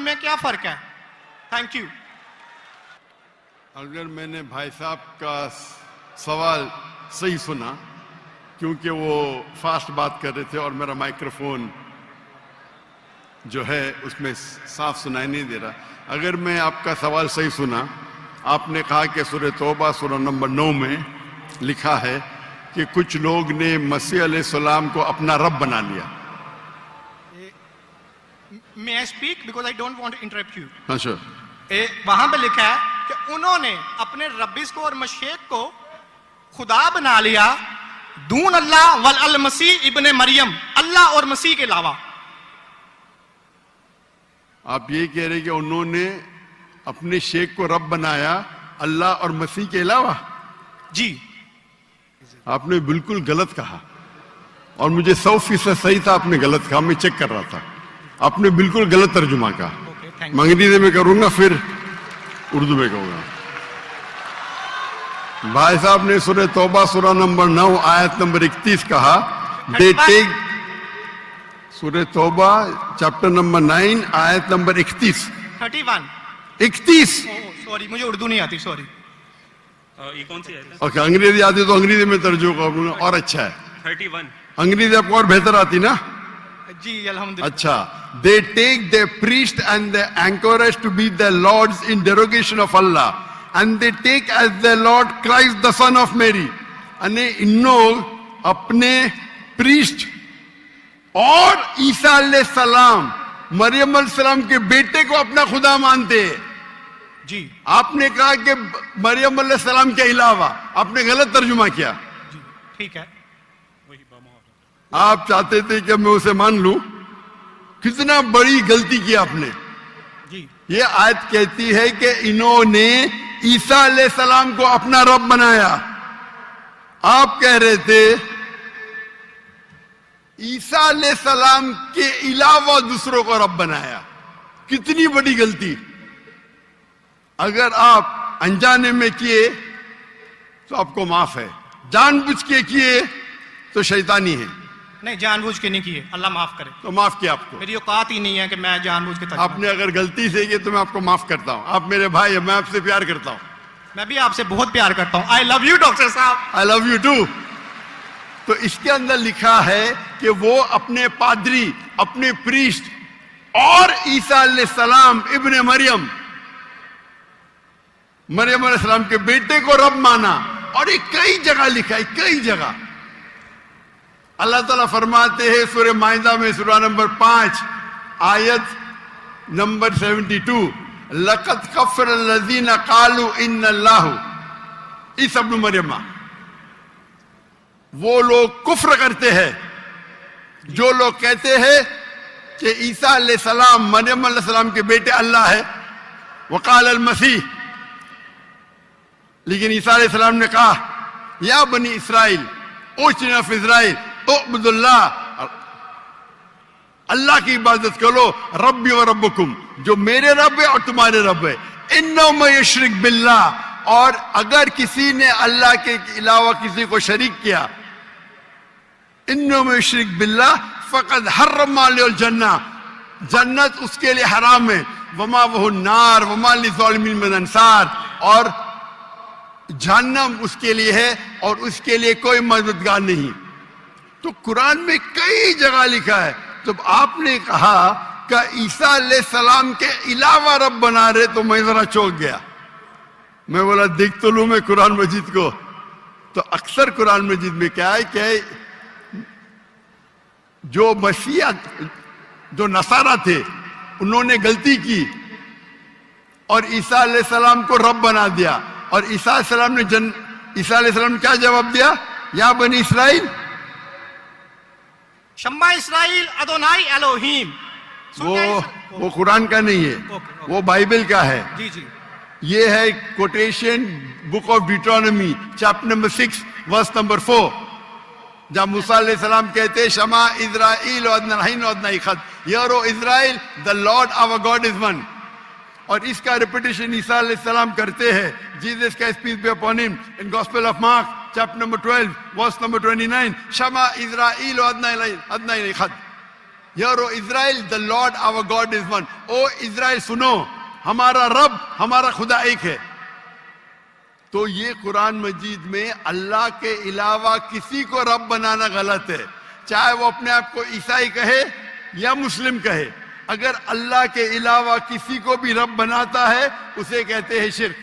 में क्या फर्क है? Thank you. अगर मैंने भाई साहब का सवाल सही सुना, क्योंकि वो फास्ट बात कर रहे थे और मेरा माइक्रोफोन जो है उसमें साफ सुनाई नहीं दे रहा। अगर मैं आपका सवाल सही सुना, आपने कहा कि सूरह तौबा सूरह नंबर 9 में लिखा है कि कुछ लोग ने मसीह अलैहिस्सलाम को अपना रब बना लिया। May I speak because I don't want to interrupt you. हाँ सर। वहां पे लिखा है कि उन्होंने अपने रब्बिस को और मशीख को खुदा बना लिया दून अल्लाह वल अल मसीह इब्ने मरियम, अल्लाह और मसीह के अलावा। आप ये कह रहे कि उन्होंने अपने शेख को रब बनाया अल्लाह और मसीह के अलावा? जी, आपने बिल्कुल गलत कहा और मुझे 100% सही था। आपने गलत कहा, मैं चेक कर रहा था। आपने बिल्कुल गलत तर्जुमा कहा। मैं अंग्रेजी में करूंगा, फिर उर्दू में कहूंगा। भाई साहब ने सूरह तौबा सूरह नंबर 9 आयत नंबर 31 कहा, दे टेक, सूरह तौबा चैप्टर नंबर 9 आयत नंबर 31। 31। सॉरी, मुझे उर्दू नहीं आती, सॉरी। ये कौन सी है? ओके, अंग्रेजी आती तो अंग्रेजी में तर्जुमा करूंगा और अच्छा है। 31। अंग्रेजी आपको और बेहतर आती ना? जी अल्हम्दुलिल्लाह। अच्छा, they take their priest and the anchorage to be their lords in derogation of Allah, and they take as their Lord Christ the son of Mary. अने इन लोग अपने प्रीस्ट और ईसा अलैहिस्सलाम, मरियम अलैहिस्सलाम के बेटे को अपना खुदा मानते हैं। जी, आपने कहा कि मरियम अलैहिस्सलाम के अलावा, आपने गलत तर्जुमा किया। जी ठीक है। आप चाहते थे कि मैं उसे मान लूं, कितना बड़ी गलती की आपने। जी, ये आयत कहती है कि इन्होंने ईसा अलैहिस्सलाम को अपना रब बनाया। आप कह रहे थे ईसा अलैहिस्सलाम के अलावा दूसरों को रब बनाया। कितनी बड़ी गलती। अगर आप अनजाने में किए तो आपको माफ है, जानबूझ के किए तो शैतानी है। नहीं, जानबूझ के नहीं किए, अल्लाह माफ करे। तो माफ किया आपको। मेरी औकात ही नहीं है कि मैं जानबूझ के। आपने अगर गलती से किए तो मैं आपको माफ करता हूं। आप मेरे भाई हैं, मैं आपसे प्यार करता हूं। मैं भी आपसे बहुत प्यार करता हूं। आई लव यू डॉक्टर साहब। I love you too. तो इसके अंदर लिखा है कि वो अपने पादरी, अपने प्रीस्ट और ईसा अलैहिस्सलाम इब्ने मरियम, मरियम अलैहिस्सलाम के बेटे को रब माना। और ये कई जगह लिखा है, कई जगह। अल्लाह ताला फरमाते हैं सूरह माइदा में सूरह नंबर 5 आयत नंबर 72, लक़द कफ़र अल्लज़ीना क़ालू इन्नल्लाहु ईसा इब्न मरियम। वो लोग कुफ्र करते हैं जो लोग कहते हैं कि ईसा अलैहिस्सलाम मरियम अलैहिस्सलाम के बेटे अल्लाह है। वक़ाल अल मसीह, लेकिन ईसा अलैहिस्सलाम ने कहा, या बनी इस्राइल ओ चिल्ड्रन ऑफ इस्राइल उअब्दुल्लाह, अल्लाह की इबादत करो, रब्बी व रब्बुकुम, जो मेरे रब है और तुम्हारे रब है। इन्नो में यशरिक बिल्लाह, और अगर किसी ने अल्लाह के अलावा किसी को शरीक किया, इन्नो में यशरिक बिल्लाह फक़द हर्रमा अलैहिल जन्नह, जन्नत उसके लिए हराम है। वमा वहु नार वमा लिज़ालिमीन मिन अंसार, और जहन्नम उसके लिए है और उसके लिए कोई मददगार नहीं। तो कुरान में कई जगह लिखा है। जब आपने कहा कि ईसा अलैहिस्सलाम के अलावा रब बना रहे, तो मैं जरा चौंक गया। मैं बोला देख तो लूं मैं कुरान मजीद को। तो अक्सर कुरान मजीद में क्या है कि जो मसीहा, जो नसारा थे, उन्होंने गलती की और ईसा अलैहिस्सलाम को रब बना दिया। और ईसा अलैहिस्सलाम ने क्या जवाब दिया? या बनी इस्राइल, शम्मा इस्राइल अदोनाई एलोहीम। वो कुरान का नहीं है, वो बाइबल का है। जी जी, ये है quotation book of Deuteronomy chapter number 6 verse number 4, जब मूसा अलैहिस्सलाम कहते हैं शमा इस्राइल यारो इस्राइल the Lord our God is one. और इसका रिपीटेशन ईसा अलैहिस्सलाम करते हैं, जीसस का peace be upon him, in gospel of Mark chapter number 12 verse number 29, शमा इस्राइल hear O Israel the Lord our God is one. O Israel सुनो, हमारा रब, हमारा खुदा एक है। तो ये कुरान मजीद में अल्लाह के अलावा किसी को रब बनाना गलत है, चाहे वो अपने आप को ईसाई कहे या मुस्लिम कहे। अगर अल्लाह के अलावा किसी को भी रब बनाता है उसे कहते हैं शिर्क।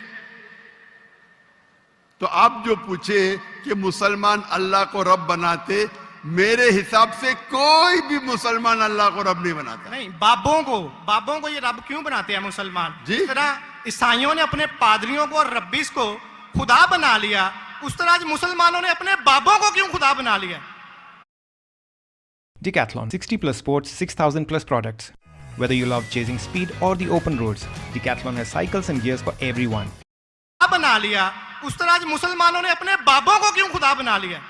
तो आप जो पूछे कि मुसलमान अल्लाह को रब बनाते, मेरे हिसाब से कोई भी मुसलमान अल्लाह को रब नहीं बनाता। नहीं, बाबों को ये रब क्यों बनाते हैं मुसलमान? जी? जिस तरह ईसाइयों ने अपने पादरियों को और रब्बीस को खुदा बना लिया, उस तरह आज मुसलमानों ने अपने बाबों को क्यों खुदा बना लिया? Decathlon, 60 plus sports, 6,000 plus products. Whether you love chasing speed or the open roads, Decathlon has cycles and gears for everyone. खुदा बना लिया, उस तरह आज मुसलमानों ने अपने बाबों को क्यों खुदा बना लिया?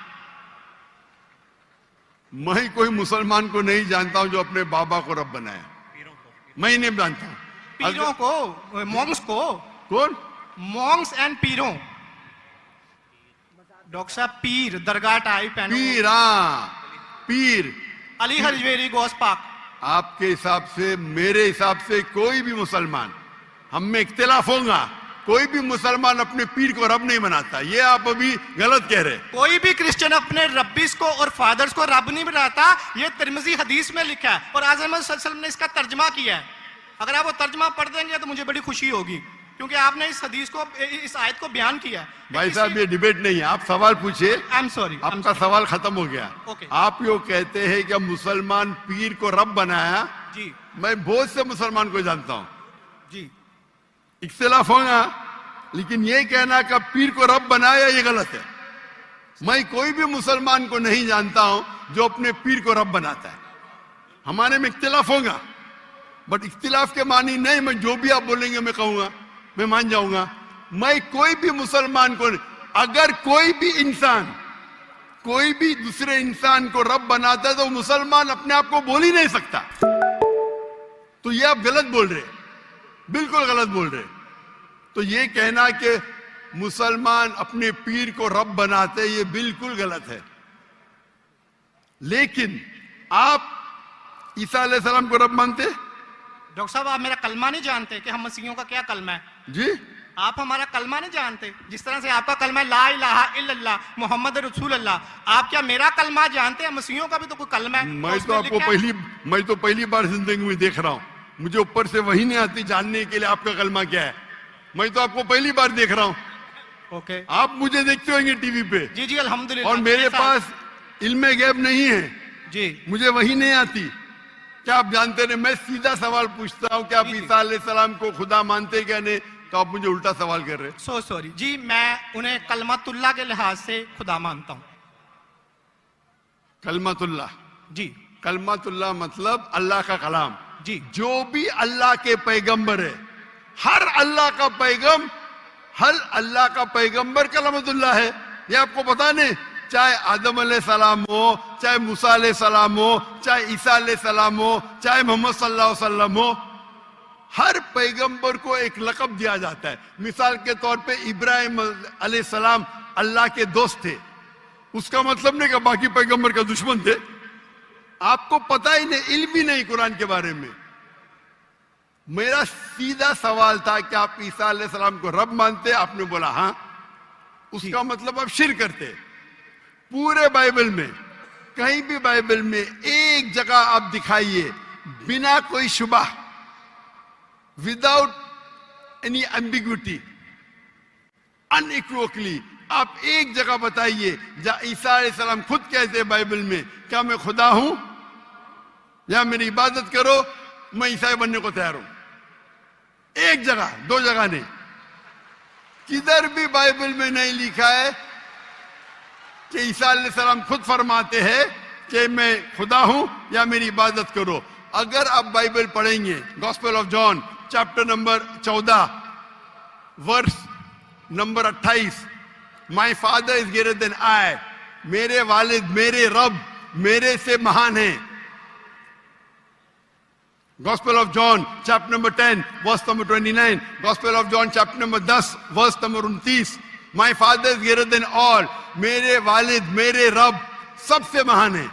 मैं कोई मुसलमान को नहीं जानता हूं जो अपने बाबा को रब बनाया, मैं नहीं जानता हूं। पीरों को, मॉन्क्स को। कौन? Monks and पीरों। डॉक्टर साहब, पीर दरगाह टाइप है। पीर, हाँ, पीर। अली हजवेरी गोस पाक। आपके हिसाब से, मेरे हिसाब से कोई भी मुसलमान, हम में इख्तिलाफ होगा, कोई भी मुसलमान अपने पीर को रब नहीं बनाता। ये आप अभी गलत कह रहे। कोई भी क्रिश्चियन अपने रब्बीस को और फादर्स को रब नहीं बनाता। ये तिरमिजी हदीस में लिखा है और आज़म सल्लल्लाहु अलैहि वसल्लम ने इसका तर्जमा किया है। अगर आप वो तर्जमा पढ़ देंगे तो मुझे बड़ी खुशी होगी, क्योंकि आपने इस हदीस को, इस आयत को बयान किया है। भाई साहब, ये डिबेट नहीं है, आप सवाल पूछिए। आई एम सॉरी, आपका सवाल खत्म हो गया। Okay. आप यो कहते हैं कि मुसलमान पीर को रब बनाया। जी मैं बहुत से मुसलमान को जानता हूं, जी, इख्तिलाफ होगा, लेकिन ये कहना कि पीर को रब बनाया, ये गलत है। मैं कोई भी मुसलमान को नहीं जानता हूं जो अपने पीर को रब बनाता है। हमारे में इख्तिलाफ होगा, बट इख्तिलाफ के मानी नहीं, मैं जो भी आप बोलेंगे मैं कहूंगा, मैं मान जाऊंगा। मैं कोई भी मुसलमान को, अगर कोई भी इंसान कोई भी दूसरे इंसान को रब बनाता है तो मुसलमान अपने आप को बोल ही नहीं सकता। तो ये आप गलत बोल रहे, बिल्कुल गलत बोल रहे। तो ये कहना कि मुसलमान अपने पीर को रब बनाते, ये बिल्कुल गलत है। लेकिन आप ईसा अलैहिस्सलाम को रब मानते? डॉक्टर साहब, आप मेरा कलमा नहीं जानते कि हम मसीहियों का क्या कलमा है? जी, आप हमारा कलमा नहीं जानते। जिस तरह से आपका कलमा है ला इलाहा इल्लल्लाह मोहम्मद रसूल अल्लाह, आप क्या मेरा कलमा जानते हैं? मसीहियों का भी तो कोई कलमा है। मैं तो पहली बार जिंदगी में देख रहा हूं। मुझे ऊपर से वही नहीं आती जानने के लिए आपका कलमा क्या है। मैं तो आपको पहली बार देख रहा हूं। ओके, आप मुझे देखते होंगे टीवी पे। जी जी, अल्हम्दुलिल्लाह। और मेरे पास इल्मे गैब नहीं है जी, मुझे वही नहीं आती। क्या आप जानते नहीं? मैं सीधा सवाल पूछता हूं कि आप ईसा अलैहिस्सलाम को खुदा मानते क्या नहीं, तो आप मुझे उल्टा सवाल कर रहे। सो सॉरी जी, मैं उन्हें कलमतुल्लाह के लिहाज से खुदा मानता हूं। कलमतुल्लाह? जी, कलमतुल्लाह मतलब अल्लाह का कलाम। जी, जो भी अल्लाह के पैगंबर है, हर अल्लाह का पैगंबर कलमतुल्लाह है। ये आपको पता नहीं? चाहे आदम अलैहिस्सलाम हो, चाहे मूसा अलैहिस्सलाम हो, चाहे ईसा अलैहिस्सलाम हो, चाहे मोहम्मद सल्लल्लाहु अलैहि वसल्लम हो, हर पैगंबर को एक लक़ब दिया जाता है। मिसाल के तौर पे इब्राहिम अलैहिस्सलाम अल्लाह के दोस्त थे, उसका मतलब नहीं कि बाकी पैगंबर का दुश्मन थे। आपको पता ही नहीं, इल्म ही नहीं कुरान के बारे में। मेरा सीधा सवाल था कि आप ईसा अलैहिस्सलाम को रब मानते? आपने बोला हाँ। उसका मतलब आप शिर्क करते। पूरे बाइबल में, कहीं भी बाइबल में एक जगह आप दिखाइए बिना कोई शुबह, विदाउट एनी एम्बिग्विटी, अनइक्वोकली, आप एक जगह बताइए जहां ईसा अलैहिस्सलाम खुद कहते हैं बाइबल में, क्या मैं खुदा हूं या मेरी इबादत करो, मैं ईसाई बनने को तैयार हूं। एक जगह, दो जगह नहीं, किधर भी बाइबल में नहीं लिखा है कि ईसा अलैहिस्सलाम खुद फरमाते हैं कि मैं खुदा हूं या मेरी इबादत करो। अगर आप बाइबल पढ़ेंगे, gospel of John chapter number 14 verse number 28, my father is greater than I, मेरे वालिद, मेरे रब मेरे से महान है। Gospel of John chapter number 10 verse number 29, Gospel of John chapter number 10 verse number 29, my father is greater than all, मेरे वालिद, मेरे रब सबसे महान है।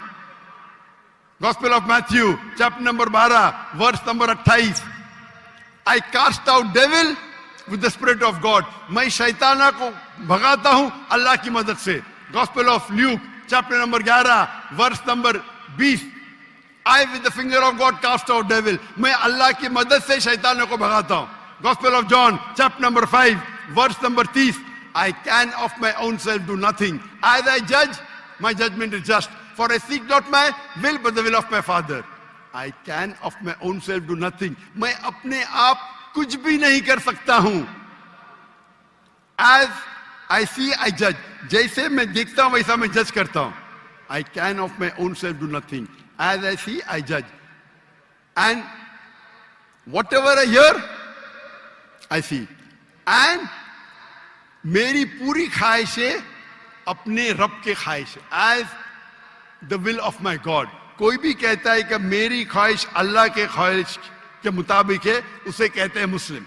Gospel of Matthew chapter number 12 verse number 28, I cast out devil with the spirit of God, मैं शैताना को भगाता हूं अल्लाह की मदद से। Gospel of Luke chapter number 11 verse number 20, I with the finger of God cast out devil, मैं अल्लाह की मदद से शैतानों को भगाता हूं। Gospel of John chapter number 5 verse number 30, I can of my own self do nothing. As I judge, my judgment is just. For I seek not my will, but the will of my Father. I can of my own self do nothing. मैं अपने आप कुछ भी नहीं कर सकता हूं। As I see, I judge. जैसे मैं देखता हूं वैसा मैं जज करता हूं। I can of my own self do nothing. As I see, I judge. And whatever I hear, I see. And मेरी पूरी ख्वाहिशें अपने रब के ख्वाहिश है, as the will of my God. कोई भी कहता है कि मेरी ख्वाहिश अल्लाह के ख्वाहिश के मुताबिक है, उसे कहते हैं मुस्लिम।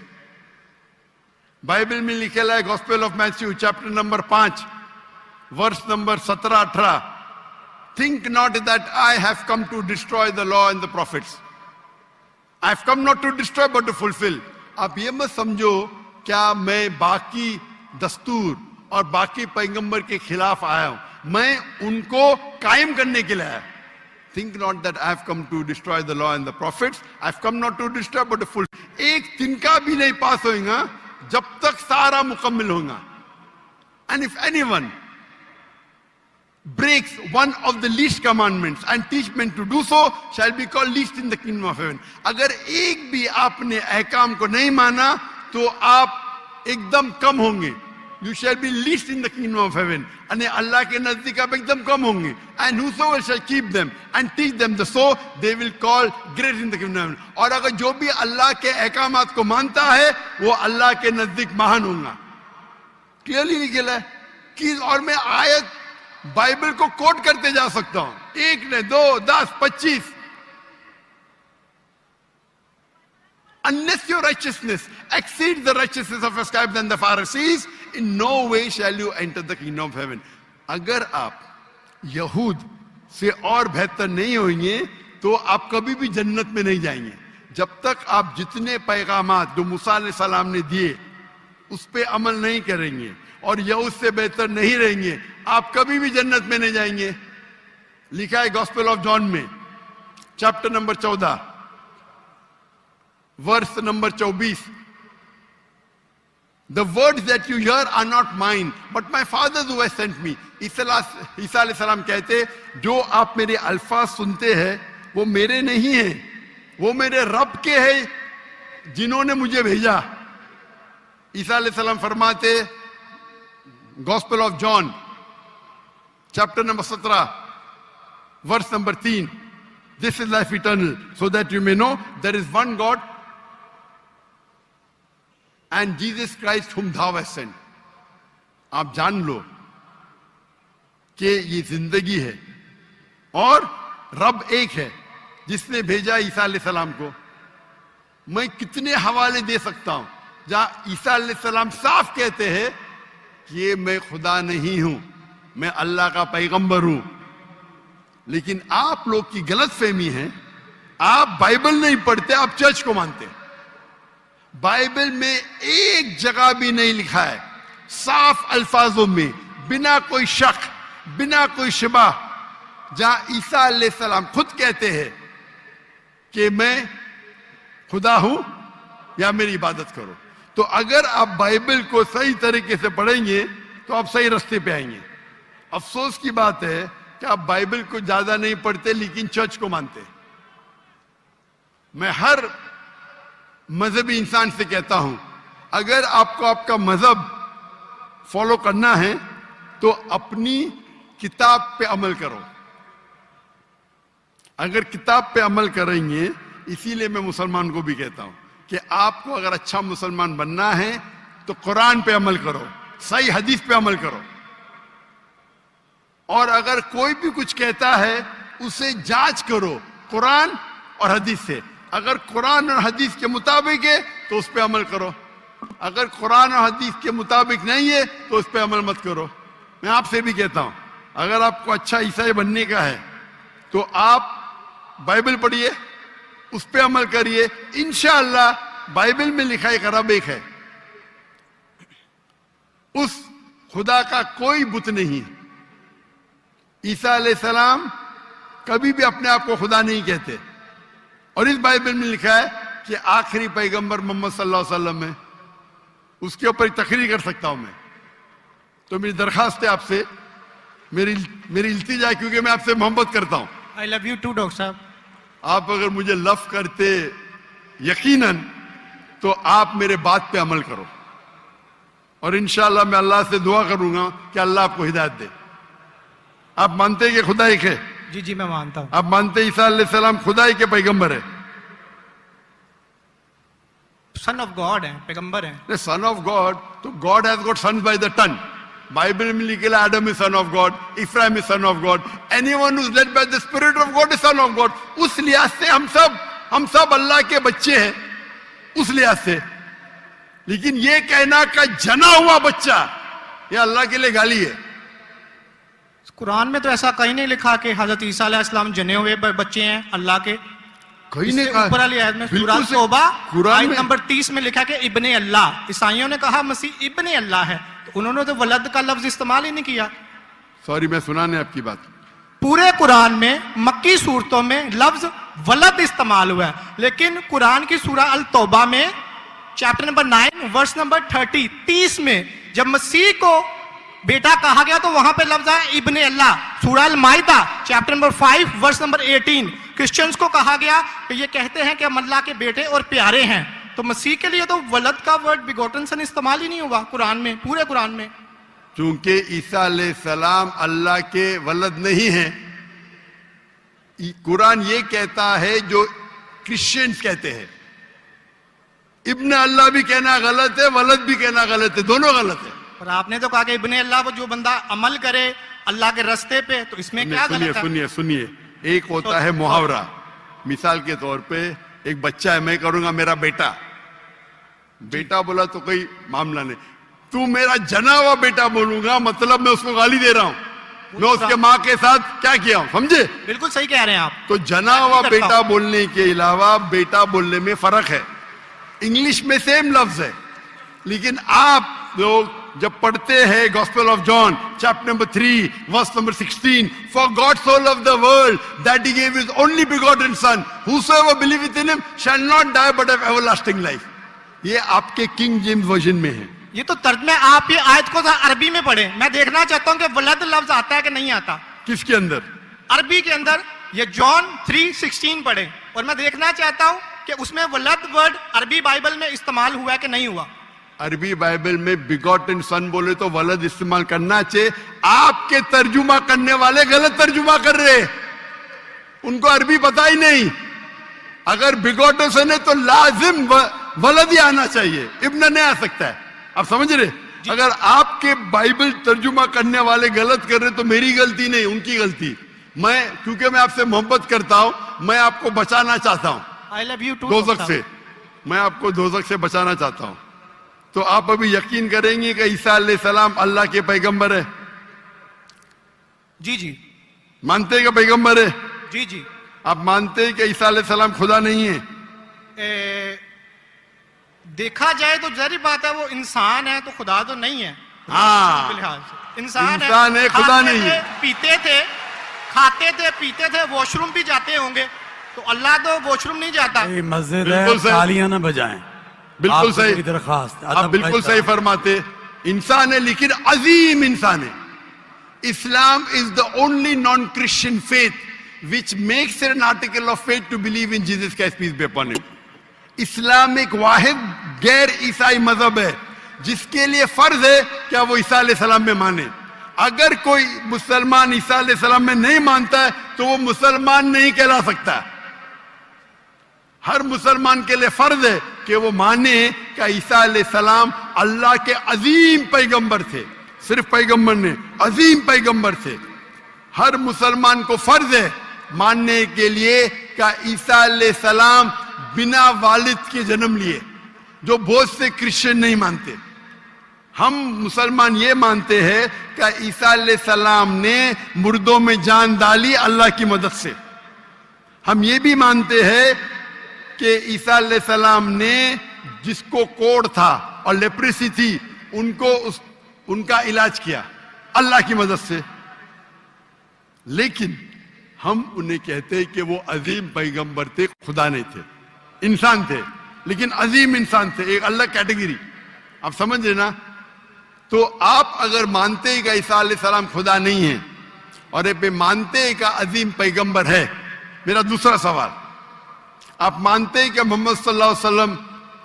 बाइबल में लिखेला है gospel of Matthew chapter number 5 verse number 17-18, think not that I have come to destroy the law and the prophets, I have come not to destroy but to fulfil. आप ये मत समझो क्या मैं बाकी दस्तूर और बाकी पैगंबर के खिलाफ आया हूं, मैं उनको कायम करने के लिए आया। Think not that I have come to destroy the law and the prophets, I have come not to destroy but to full. एक तिनका भी नहीं पास होगा जब तक सारा मुकम्मल होगा। And if anyone breaks one of the least commandments and teach men to do so shall be called least in the kingdom of heaven। अगर एक भी आपने अहकाम को नहीं माना तो आप एकदम कम होंगे। You shall be least in the kingdom of heaven। यानी अल्लाह के नजदीक आप एकदम कम होंगे। And whosoever shall keep them and teach them the so they will call great in the kingdom of heaven। और अगर जो भी अल्लाह के अहकामात को मानता है वो अल्लाह के नजदीक महान होगा। क्लियरली निकला है कि, और मैं आयत बाइबल को कोट करते जा सकता हूं, 1 ने 2 10 25। Unless your righteousness exceeds the righteousness of the scribes and the Pharisees, in no way shall you enter the kingdom of heaven। अगर आप यहूद से और बेहतर नहीं होंगे तो आप कभी भी जन्नत में नहीं जाएंगे। जब तक आप जितने पैगामात जो मूसा अलैहिस्सलाम ने दिए उस पे अमल नहीं करेंगे और यहूद से बेहतर नहीं रहेंगे, आप कभी भी जन्नत में नहीं जाएंगे। लिखा है गॉस्पेल ऑफ जॉन में chapter number 14 verse number 24, the words that you hear are not mine but my father who has sent me। ईसा अलैहिस्सलाम कहते जो आप मेरे अल्फाज सुनते हैं वो मेरे नहीं है, वो मेरे रब के हैं जिन्होंने मुझे भेजा। ईसा अलैहिस्सलाम फरमाते gospel of John chapter number 17 verse number 3, this is life eternal so that you may know there is one God and Jesus Christ whom thou hast sent। आप जान लो कि ये जिंदगी है और रब एक है जिसने भेजा ईसा अलैहिस्सलाम को। मैं कितने हवाले दे सकता हूं जहां ईसा अलैहिस्सलाम साफ कहते हैं कि मैं खुदा नहीं हूं, मैं अल्लाह का पैगंबर हूं। लेकिन आप लोग की गलत फहमी है, आप बाइबल नहीं पढ़ते, आप चर्च को मानते हैं। बाइबल में एक जगह भी नहीं लिखा है साफ अल्फाजों में, बिना कोई शक, बिना कोई शिबा, जहां ईसा अलैहिस्सलाम खुद कहते हैं कि मैं खुदा हूं या मेरी इबादत करो। तो अगर आप बाइबल को सही तरीके से पढ़ेंगे तो आप सही रास्ते पे आएंगे। अफसोस की बात है कि आप बाइबल को ज्यादा नहीं पढ़ते लेकिन चर्च को मानते। मैं हर मजहबी इंसान से कहता हूं, अगर आपको आपका मजहब फॉलो करना है तो अपनी किताब पे अमल करो। अगर किताब पे अमल करेंगे, इसीलिए मैं मुसलमान को भी कहता हूं कि आपको अगर अच्छा मुसलमान बनना है तो कुरान पे अमल करो, सही हदीस पे अमल करो। और अगर कोई भी कुछ कहता है उसे जांच करो कुरान और हदीस से। अगर कुरान और हदीस के मुताबिक है तो उस पे अमल करो, अगर कुरान और हदीस के मुताबिक नहीं है तो उस पे अमल मत करो। मैं आपसे भी कहता हूं, अगर आपको अच्छा ईसाई बनने का है तो आप बाइबल पढ़िए, उस पे अमल करिए, इंशाअल्लाह बाइबल में लिखा एक रब एक है, उस खुदा का कोई बुत नहीं है। ईसा अलैहिस्सलाम कभी भी अपने आप को खुदा नहीं कहते, और इस बाइबल में लिखा है कि आखिरी पैगंबर मोहम्मद सल्लल्लाहु अलैहि वसल्लम है। उसके ऊपर एक तकरीर कर सकता हूं मैं। तो मेरी दरखास्त है आपसे, मेरी इल्तिजा है, क्योंकि मैं आपसे मोहब्बत करता हूं। I love you too doctor साहब। आप अगर मुझे लव करते यकीनन, तो आप मेरे बात पे अमल करो, और इंशाअल्लाह मैं अल्लाह से दुआ करूंगा कि अल्लाह आपको हिदायत दे। आप मानते हैं कि खुदा एक है? जी जी मैं मानता हूं। आप मानते हैं ईसा अलैहिस्सलाम खुदा ही के पैगंबर है? सन ऑफ गॉड है, पैगंबर है। सन ऑफ गॉड, तो God has got sons by the ton. Bible में लिखा है Adam is son of God, Ephraim is son of God, anyone who is led by the spirit of God is son of God. उस लिहाज से हम सब अल्लाह के बच्चे हैं, उस लिहाज से। लेकिन ये कहना का जना हुआ बच्चा, ये अल्लाह के लिए गाली है। कुरान में तो ऐसा कहीं नहीं लिखा कि हजरत ईसा अलैहिस्सलाम जने हुए बच्चे हैं अल्लाह के। कहीं नहीं ऊपर वाली आयत में सूरह तौबा आयत नंबर 30 में लिखा कि इब्ने अल्लाह। ईसाइयों ने कहा मसीह इब्ने अल्लाह है, तो उन्होंने तो वलद का लफ्ज इस्तेमाल ही नहीं किया। सॉरी, मैं सुनाने आपकी बात। पूरे कुरान में मक्की सूरतों में लफ्ज वलद इस्तेमाल हुआ है, लेकिन कुरान की सूरह अल तौबा में चैप्टर नंबर 9 वर्स नंबर 30 में जब मसीह को बेटा कहा गया तो वहां पे लफ्ज है इब्ने अल्लाह। सूरह अल माइदा chapter number 5 verse number 18 Christians को कहा गया कि ये कहते हैं कि हम अल्लाह के बेटे और प्यारे हैं। तो मसीह के लिए तो वलद का वर्ड बिगोटन सन इस्तेमाल ही नहीं हुआ कुरान में, पूरे कुरान में। चूंकि ईसा अलैहिस्सलाम अल्लाह के वलद नहीं है, कुरान ये कहता है जो क्रिश्चियंस कहते हैं। इब्ने अल्लाह भी कहना गलत है, वलद भी कहना गलत है, दोनों गलत है। और आपने तो कहा कि इब्ने अल्लाह जो बंदा अमल करे अल्लाह के रास्ते पे, तो इसमें क्या गलत है? सुनिए, एक होता है मुहावरा। मिसाल के तौर पे एक बच्चा है, मैं करूंगा मेरा बेटा, बेटा बोला तो कोई मामला नहीं। तू मेरा जना हुआ बेटा बोलूंगा, मतलब मैं उसको गाली दे रहा हूं, मैं उसके माँ के साथ क्या किया हूं, समझे? बिल्कुल सही कह रहे हैं आप। तो जना हुआ बेटा बोलने के अलावा बेटा बोलने में फर्क है। इंग्लिश में सेम लफ्ज है, लेकिन आप लोग जब पढ़ते हैं gospel of John chapter number 3 verse number 16, for God so loved the world that he gave his only begotten son, whosoever बिलीवeth in him shall not die but have everlasting life। ये आपके किंग जेम्स वर्जन में है। ये तो तर्जमे आप ये आयत को अरबी में पढ़े। मैं देखना चाहता हूं कि वलद लफ्ज आता है कि नहीं आता। किसके अंदर? अरबी के अंदर। ये जॉन 3:16 पढ़े, और मैं देखना चाहता हूं कि उसमें वलद वर्ड अरबी बाइबल में इस्तेमाल हुआ है कि नहीं हुआ। अरबी बाइबल में बिगॉटन सन बोले तो वलद इस्तेमाल करना चाहिए। आपके तर्जुमा करने वाले गलत तर्जुमा कर रहे, उनको अरबी पता ही नहीं। अगर बिगॉटन सन है तो लाजिम वलद ही आना चाहिए, इब्न नहीं आ सकता है। आप समझ रहे? अगर आपके बाइबल तर्जुमा करने वाले गलत कर रहे तो मेरी गलती नहीं, उनकी गलती। मैं क्योंकि मैं आपसे मोहब्बत करता हूं, मैं आपको बचाना चाहता हूं। I love you too. दोज़ख से मैं आपको दोज़ख से बचाना चाहता हूं। तो आप अभी यकीन करेंगे कि ईसा अलैहिस्सलाम अल्लाह के पैगंबर है? जी जी मानते हैं कि पैगंबर है? जी जी। आप मानते हैं कि ईसा अलैहिस्सलाम खुदा नहीं है? देखा जाए तो जरी बात है, वो इंसान है तो खुदा तो नहीं है। हाँ, इंसान है, खुदा नहीं है। पीते थे, खाते थे, पीते थे, वॉशरूम भी जाते होंगे, तो अल्लाह तो वॉशरूम नहीं जाता। मस्जिद है, तालियां ना बजाएं। बिल्कुल सही दरखास्त, आप बिल्कुल सही फरमाते। इंसान है, लेकिन अजीम इंसान है। Islam is the only non Christian faith which makes an article of faith to believe in Jesus Christ peace be upon him. इस्लाम एक वाहिद गैर ईसाई मजहब है जिसके लिए फर्ज है क्या वो ईसा अलैहिस्सलाम में माने। अगर कोई मुसलमान ईसा अलैहिस्सलाम में नहीं मानता है तो वो मुसलमान नहीं कहला सकता। हर मुसलमान के लिए फर्ज है कि वो माने कि ईसा अलैहिस्सलाम अल्लाह के अजीम पैगंबर थे। सिर्फ पैगंबर ने, अजीम पैगंबर थे। हर मुसलमान को फर्ज है मानने के लिए कि ईसा अलैहिस्सलाम बिना वालिद के जन्म लिए, जो बहुत से क्रिश्चियन नहीं मानते। हम मुसलमान ये मानते हैं कि ईसा अलैहिस्सलाम ने मुर्दों में जान डाली अल्लाह की मदद से। हम ये भी मानते हैं कि ईसा अलैहिस्सलाम ने जिसको कोढ़ था और लेप्रेसी थी उनका इलाज किया अल्लाह की मदद से। लेकिन हम उन्हें कहते हैं कि वो अजीम पैगंबर थे, खुदा नहीं थे, इंसान थे, लेकिन अजीम इंसान थे, एक अलग कैटेगरी। आप समझ रहे ना? तो आप अगर मानते हैं कि ईसा अलैहिस्सलाम खुदा नहीं है और ये मानते हैं कि अजीम पैगंबर है, मेरा दूसरा सवाल, आप मानते हैं कि मोहम्मद सल्लल्लाहु अलैहि वसल्लम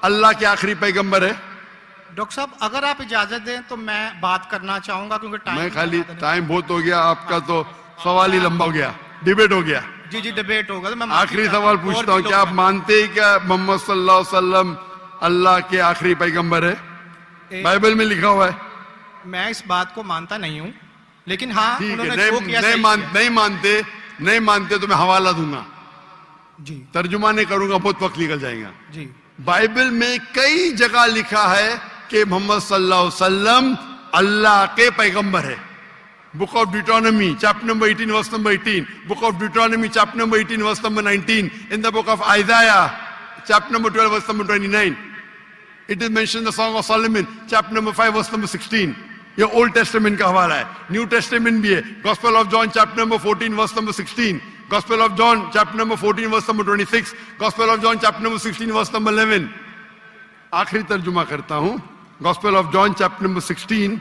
अल्लाह के आखिरी पैगंबर है? डॉक्टर साहब अगर आप इजाजत दें तो मैं बात करना चाहूंगा, क्योंकि मैं खाली टाइम बहुत हो गया, आपका तो सवाल ही लंबा हो गया, डिबेट हो गया। जी जी डिबेट होगा, तो मैं आखिरी सवाल पूछता हूँ, क्या आप मानते हैं क्या मोहम्मद सल्लल्लाहु अलैहि वसल्लम अल्लाह के आखिरी पैगंबर है? बाइबल में लिखा हुआ है। मैं इस बात को मानता नहीं हूँ, लेकिन हाँ ठीक है, उन्होंने जो किया सही नहीं मानते तो मैं हवाला दूंगा, जी तर्जुमा नहीं करूंगा, बहुत वक्त निकल जाएगा। जी बाइबल में कई जगह लिखा है कि मोहम्मद सल्लल्लाहु अलैहि वसल्लम अल्लाह के पैगंबर है। Book of Deuteronomy chapter number 18 verse number 18, book of Deuteronomy chapter number 18 verse number 19, in the book of Isaiah chapter number 12 verse number 29, it is mention the Song of Solomon chapter number 5 verse number 16। ये old testament का हवाला है, new testament भी है। Gospel of John chapter number 14 verse number 16, gospel of John chapter number 14 verse number 26, gospel of John chapter number 16 verse number 11। आखिरी तर्जुमा करता हूं, gospel of John chapter number 16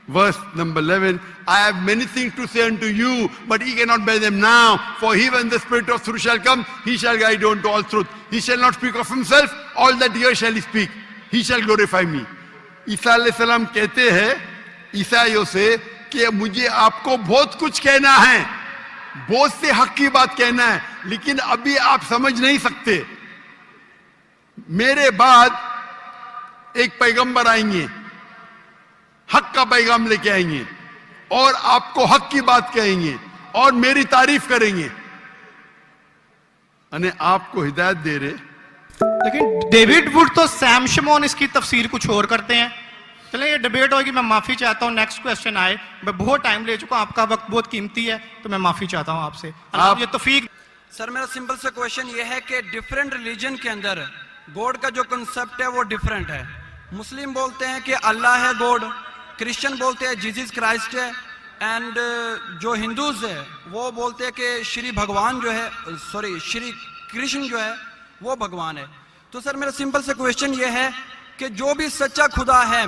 verse number 11, I have many things to say unto you, but ye cannot bear them now. For he, when the Spirit of truth shall come, he shall guide you unto all truth. He shall not speak of himself, all that he shall speak. He shall glorify me. ईसा अलैहिस्सलाम कहते हैं ईसाइयों से कि मुझे आपको बहुत कुछ कहना है, बहुत से हक की बात कहना है, लेकिन अभी आप समझ नहीं सकते। मेरे बाद एक पैगंबर आएंगे, हक का पैगाम लेके आएंगे और आपको हक की बात कहेंगे और मेरी तारीफ करेंगे, अने आपको हिदायत दे रहे। लेकिन डेविड वुड तो सैम शमोन इसकी तफसीर कुछ और करते हैं। चलिए ये डिबेट होगी, मैं माफी चाहता हूँ। नेक्स्ट क्वेश्चन आए, मैं बहुत टाइम ले चुका हूँ, आपका वक्त बहुत कीमती है, तो मैं माफी चाहता हूँ आपसे। आप ये तौफीक। सर मेरा सिंपल सा क्वेश्चन ये है कि डिफरेंट रिलीजन के अंदर गॉड का जो कंसेप्ट है वो डिफरेंट है। मुस्लिम बोलते हैं कि अल्लाह है गॉड, क्रिश्चियन बोलते हैं जीसस क्राइस्ट है, एंड जो हिंदूज है वो बोलते हैं कि श्री भगवान जो है, सॉरी श्री कृष्ण जो है वो भगवान है। तो सर मेरा सिंपल सा क्वेश्चन ये है कि जो भी सच्चा खुदा है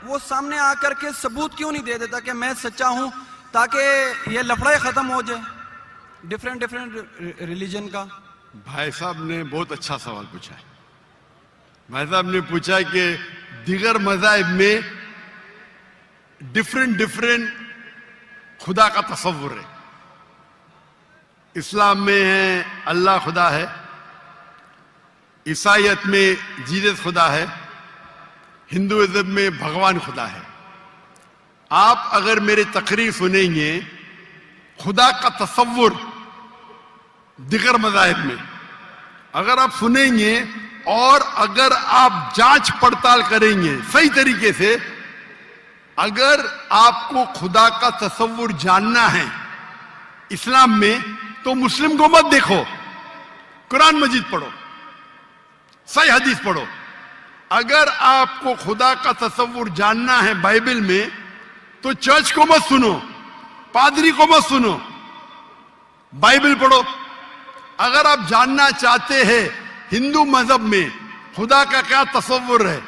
वो सामने आकर के सबूत क्यों नहीं दे देता कि मैं सच्चा हूं, ताकि ये लफड़ा खत्म हो जाए डिफरेंट रिलीजन का। भाई साहब ने बहुत अच्छा सवाल पूछा है। भाई साहब ने पूछा कि दीगर मज़ाहिब में डिफरेंट खुदा का तस्वुर है। इस्लाम में है अल्लाह खुदा है, ईसाईयत में जीसस खुदा है, हिंदुइज्म में भगवान खुदा है। आप अगर मेरी तकरीर सुनेंगे खुदा का तस्वुर दिगर मज़ाहिब में अगर आप सुनेंगे और अगर आप जांच पड़ताल करेंगे सही तरीके से, अगर आपको खुदा का तस्वुर जानना है इस्लाम में, तो मुस्लिम को मत देखो, कुरान मजीद पढ़ो, सही हदीस पढ़ो। अगर आपको खुदा का तस्वुर जानना है बाइबल में, तो चर्च को मत सुनो, पादरी को मत सुनो, बाइबल पढ़ो। अगर आप जानना चाहते हैं हिंदू मजहब में खुदा का क्या तस्वुर है,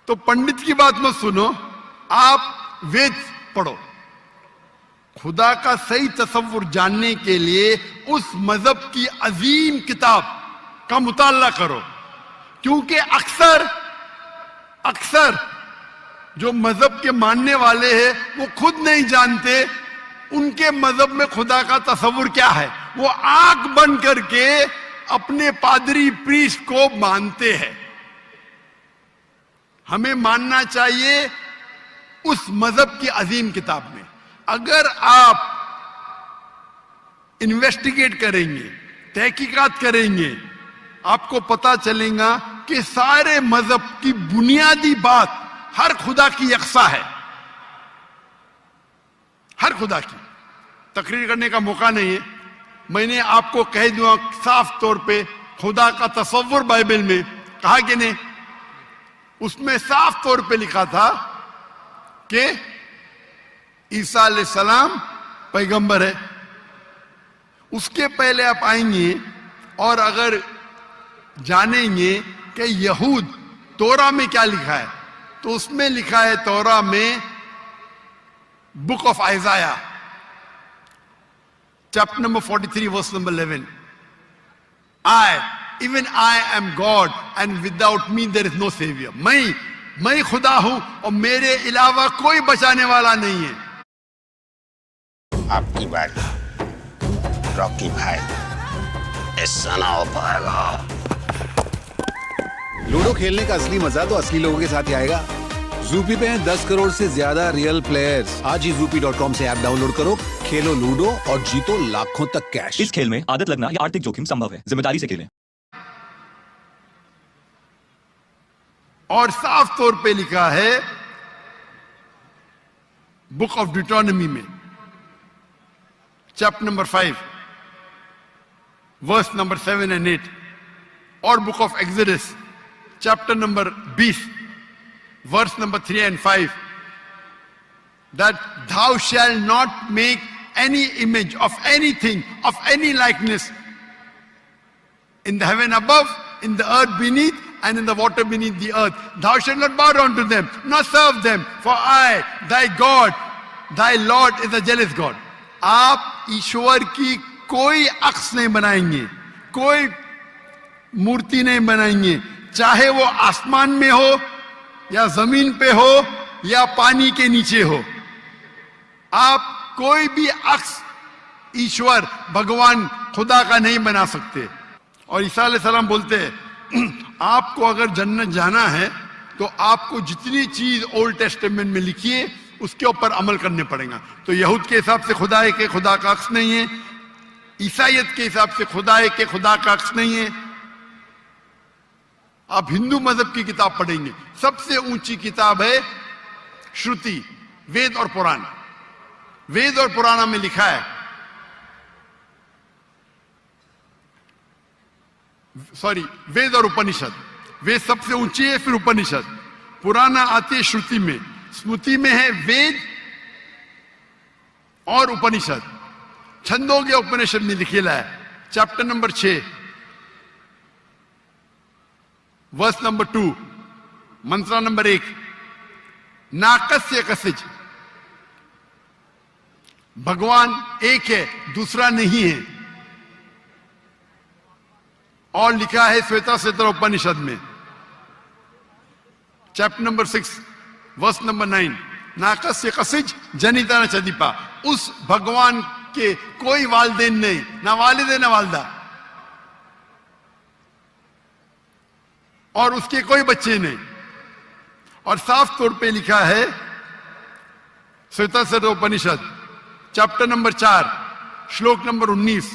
तो पंडित की बात मत सुनो, आप वेद पढ़ो। खुदा का सही तस्वुर जानने के लिए उस मजहब की अजीम किताब का मुताला करो, क्योंकि अक्सर जो मजहब के मानने वाले हैं वो खुद नहीं जानते उनके मजहब में खुदा का तस्वुर क्या है। वो आंख बंद करके अपने पादरी प्रीस्ट को मानते हैं। हमें मानना चाहिए उस मजहब की अजीम किताब में। अगर आप इन्वेस्टिगेट करेंगे, तहकीकात करेंगे, आपको पता चलेगा कि सारे मजहब की बुनियादी बात हर खुदा की यकसा है। हर खुदा की तकरीर करने का मौका नहीं है, मैंने आपको कह दूंगा साफ तौर पे, खुदा का तस्वुर बाइबल में कहा कि नहीं, उसमें साफ तौर पे लिखा था कि ईसा अलैहिस्सलाम पैगंबर है। उसके पहले आप आएंगे और अगर जानेंगे कि यहूद तोरा में क्या लिखा है, तो उसमें लिखा है तोरा में book of Isaiah chapter number 43 verse number 11, even I am God and without me there is no savior। मैं खुदा हूं और मेरे अलावा कोई बचाने वाला नहीं है। आपकी बारी रॉकी भाई, ऐसा ना हो पाएगा। लूडो खेलने का असली मजा तो असली लोगों के साथ ही आएगा। ज़ूपी पे हैं 10 करोड़ से ज्यादा रियल प्लेयर्स। आज ही Zoopy.com से ऐप डाउनलोड करो, खेलो लूडो और जीतो लाखों तक कैश। इस खेल में आदत लगना या आर्थिक जोखिम संभव है, जिम्मेदारी से खेलें। और साफ तौर पे लिखा है बुक ऑफ डिटोनमी में chapter number 5 verse number 7 and 8, और book of Exodus chapter number 20 verse number 3 and 5, that thou shalt not make any image of anything, of any likeness in the heaven above, in the earth beneath, and in the water beneath the earth. Thou shalt not bow down to them, nor serve them, for I, thy God, thy Lord is a jealous God। आप ईश्वर की कोई अक्स नहीं बनाएंगे, कोई मूर्ति नहीं बनाएंगे, चाहे वो आसमान में हो या जमीन पे हो या पानी के नीचे हो। आप कोई भी अक्स ईश्वर भगवान खुदा का नहीं बना सकते। और ईसा अलैहिस्सलाम बोलते हैं आपको अगर जन्नत जाना है तो आपको जितनी चीज ओल्ड टेस्टामेंट में लिखी है उसके ऊपर अमल करने पड़ेगा। तो यहूद के हिसाब से खुदा है कि खुदा का अक्स नहीं है, ईसाईयत के हिसाब से खुदा है कि खुदा का अक्स नहीं है। आप हिंदू मजहब की किताब पढ़ेंगे, सबसे ऊंची किताब है श्रुति, वेद और पुराण। वेद और पुराण में लिखा है, सॉरी वेद और उपनिषद, वेद सबसे ऊंची है, फिर उपनिषद, पुराण आती है श्रुति में, स्मृति में है वेद और उपनिषद। छंदोग्य उपनिषद में लिखेला है चैप्टर नंबर 6 वर्स नंबर 2, मंत्र नंबर 1, नाकस्य कसिज, भगवान एक है, दूसरा नहीं है। और लिखा है श्वेता श्वेतर उपनिषद में चैप्टर नंबर 6 वर्स नंबर 9, नाकस्य कसिज जनिता न चदीपा। उस भगवान के कोई वालदेन नहीं, ना वालिद ना वालदा, और उसके कोई बच्चे नहीं। और साफ तौर पे लिखा है श्वेता उपनिषद चैप्टर नंबर 4 श्लोक नंबर 19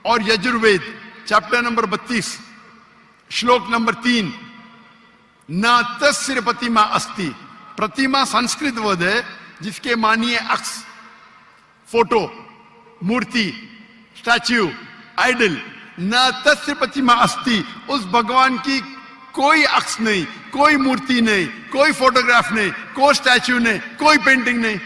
और यजुर्वेद चैप्टर नंबर 32 श्लोक नंबर 3, न तस्य प्रतिमा अस्ति। प्रतिमा संस्कृत वर्ड है जिसके मानिए अक्स, फोटो, मूर्ति, स्टैच्यू, आइडल। न तस्य प्रतिमा अस्ति, उस भगवान की कोई अक्स नहीं, कोई मूर्ति नहीं, कोई फोटोग्राफ नहीं, कोई स्टैच्यू नहीं, कोई पेंटिंग नहीं।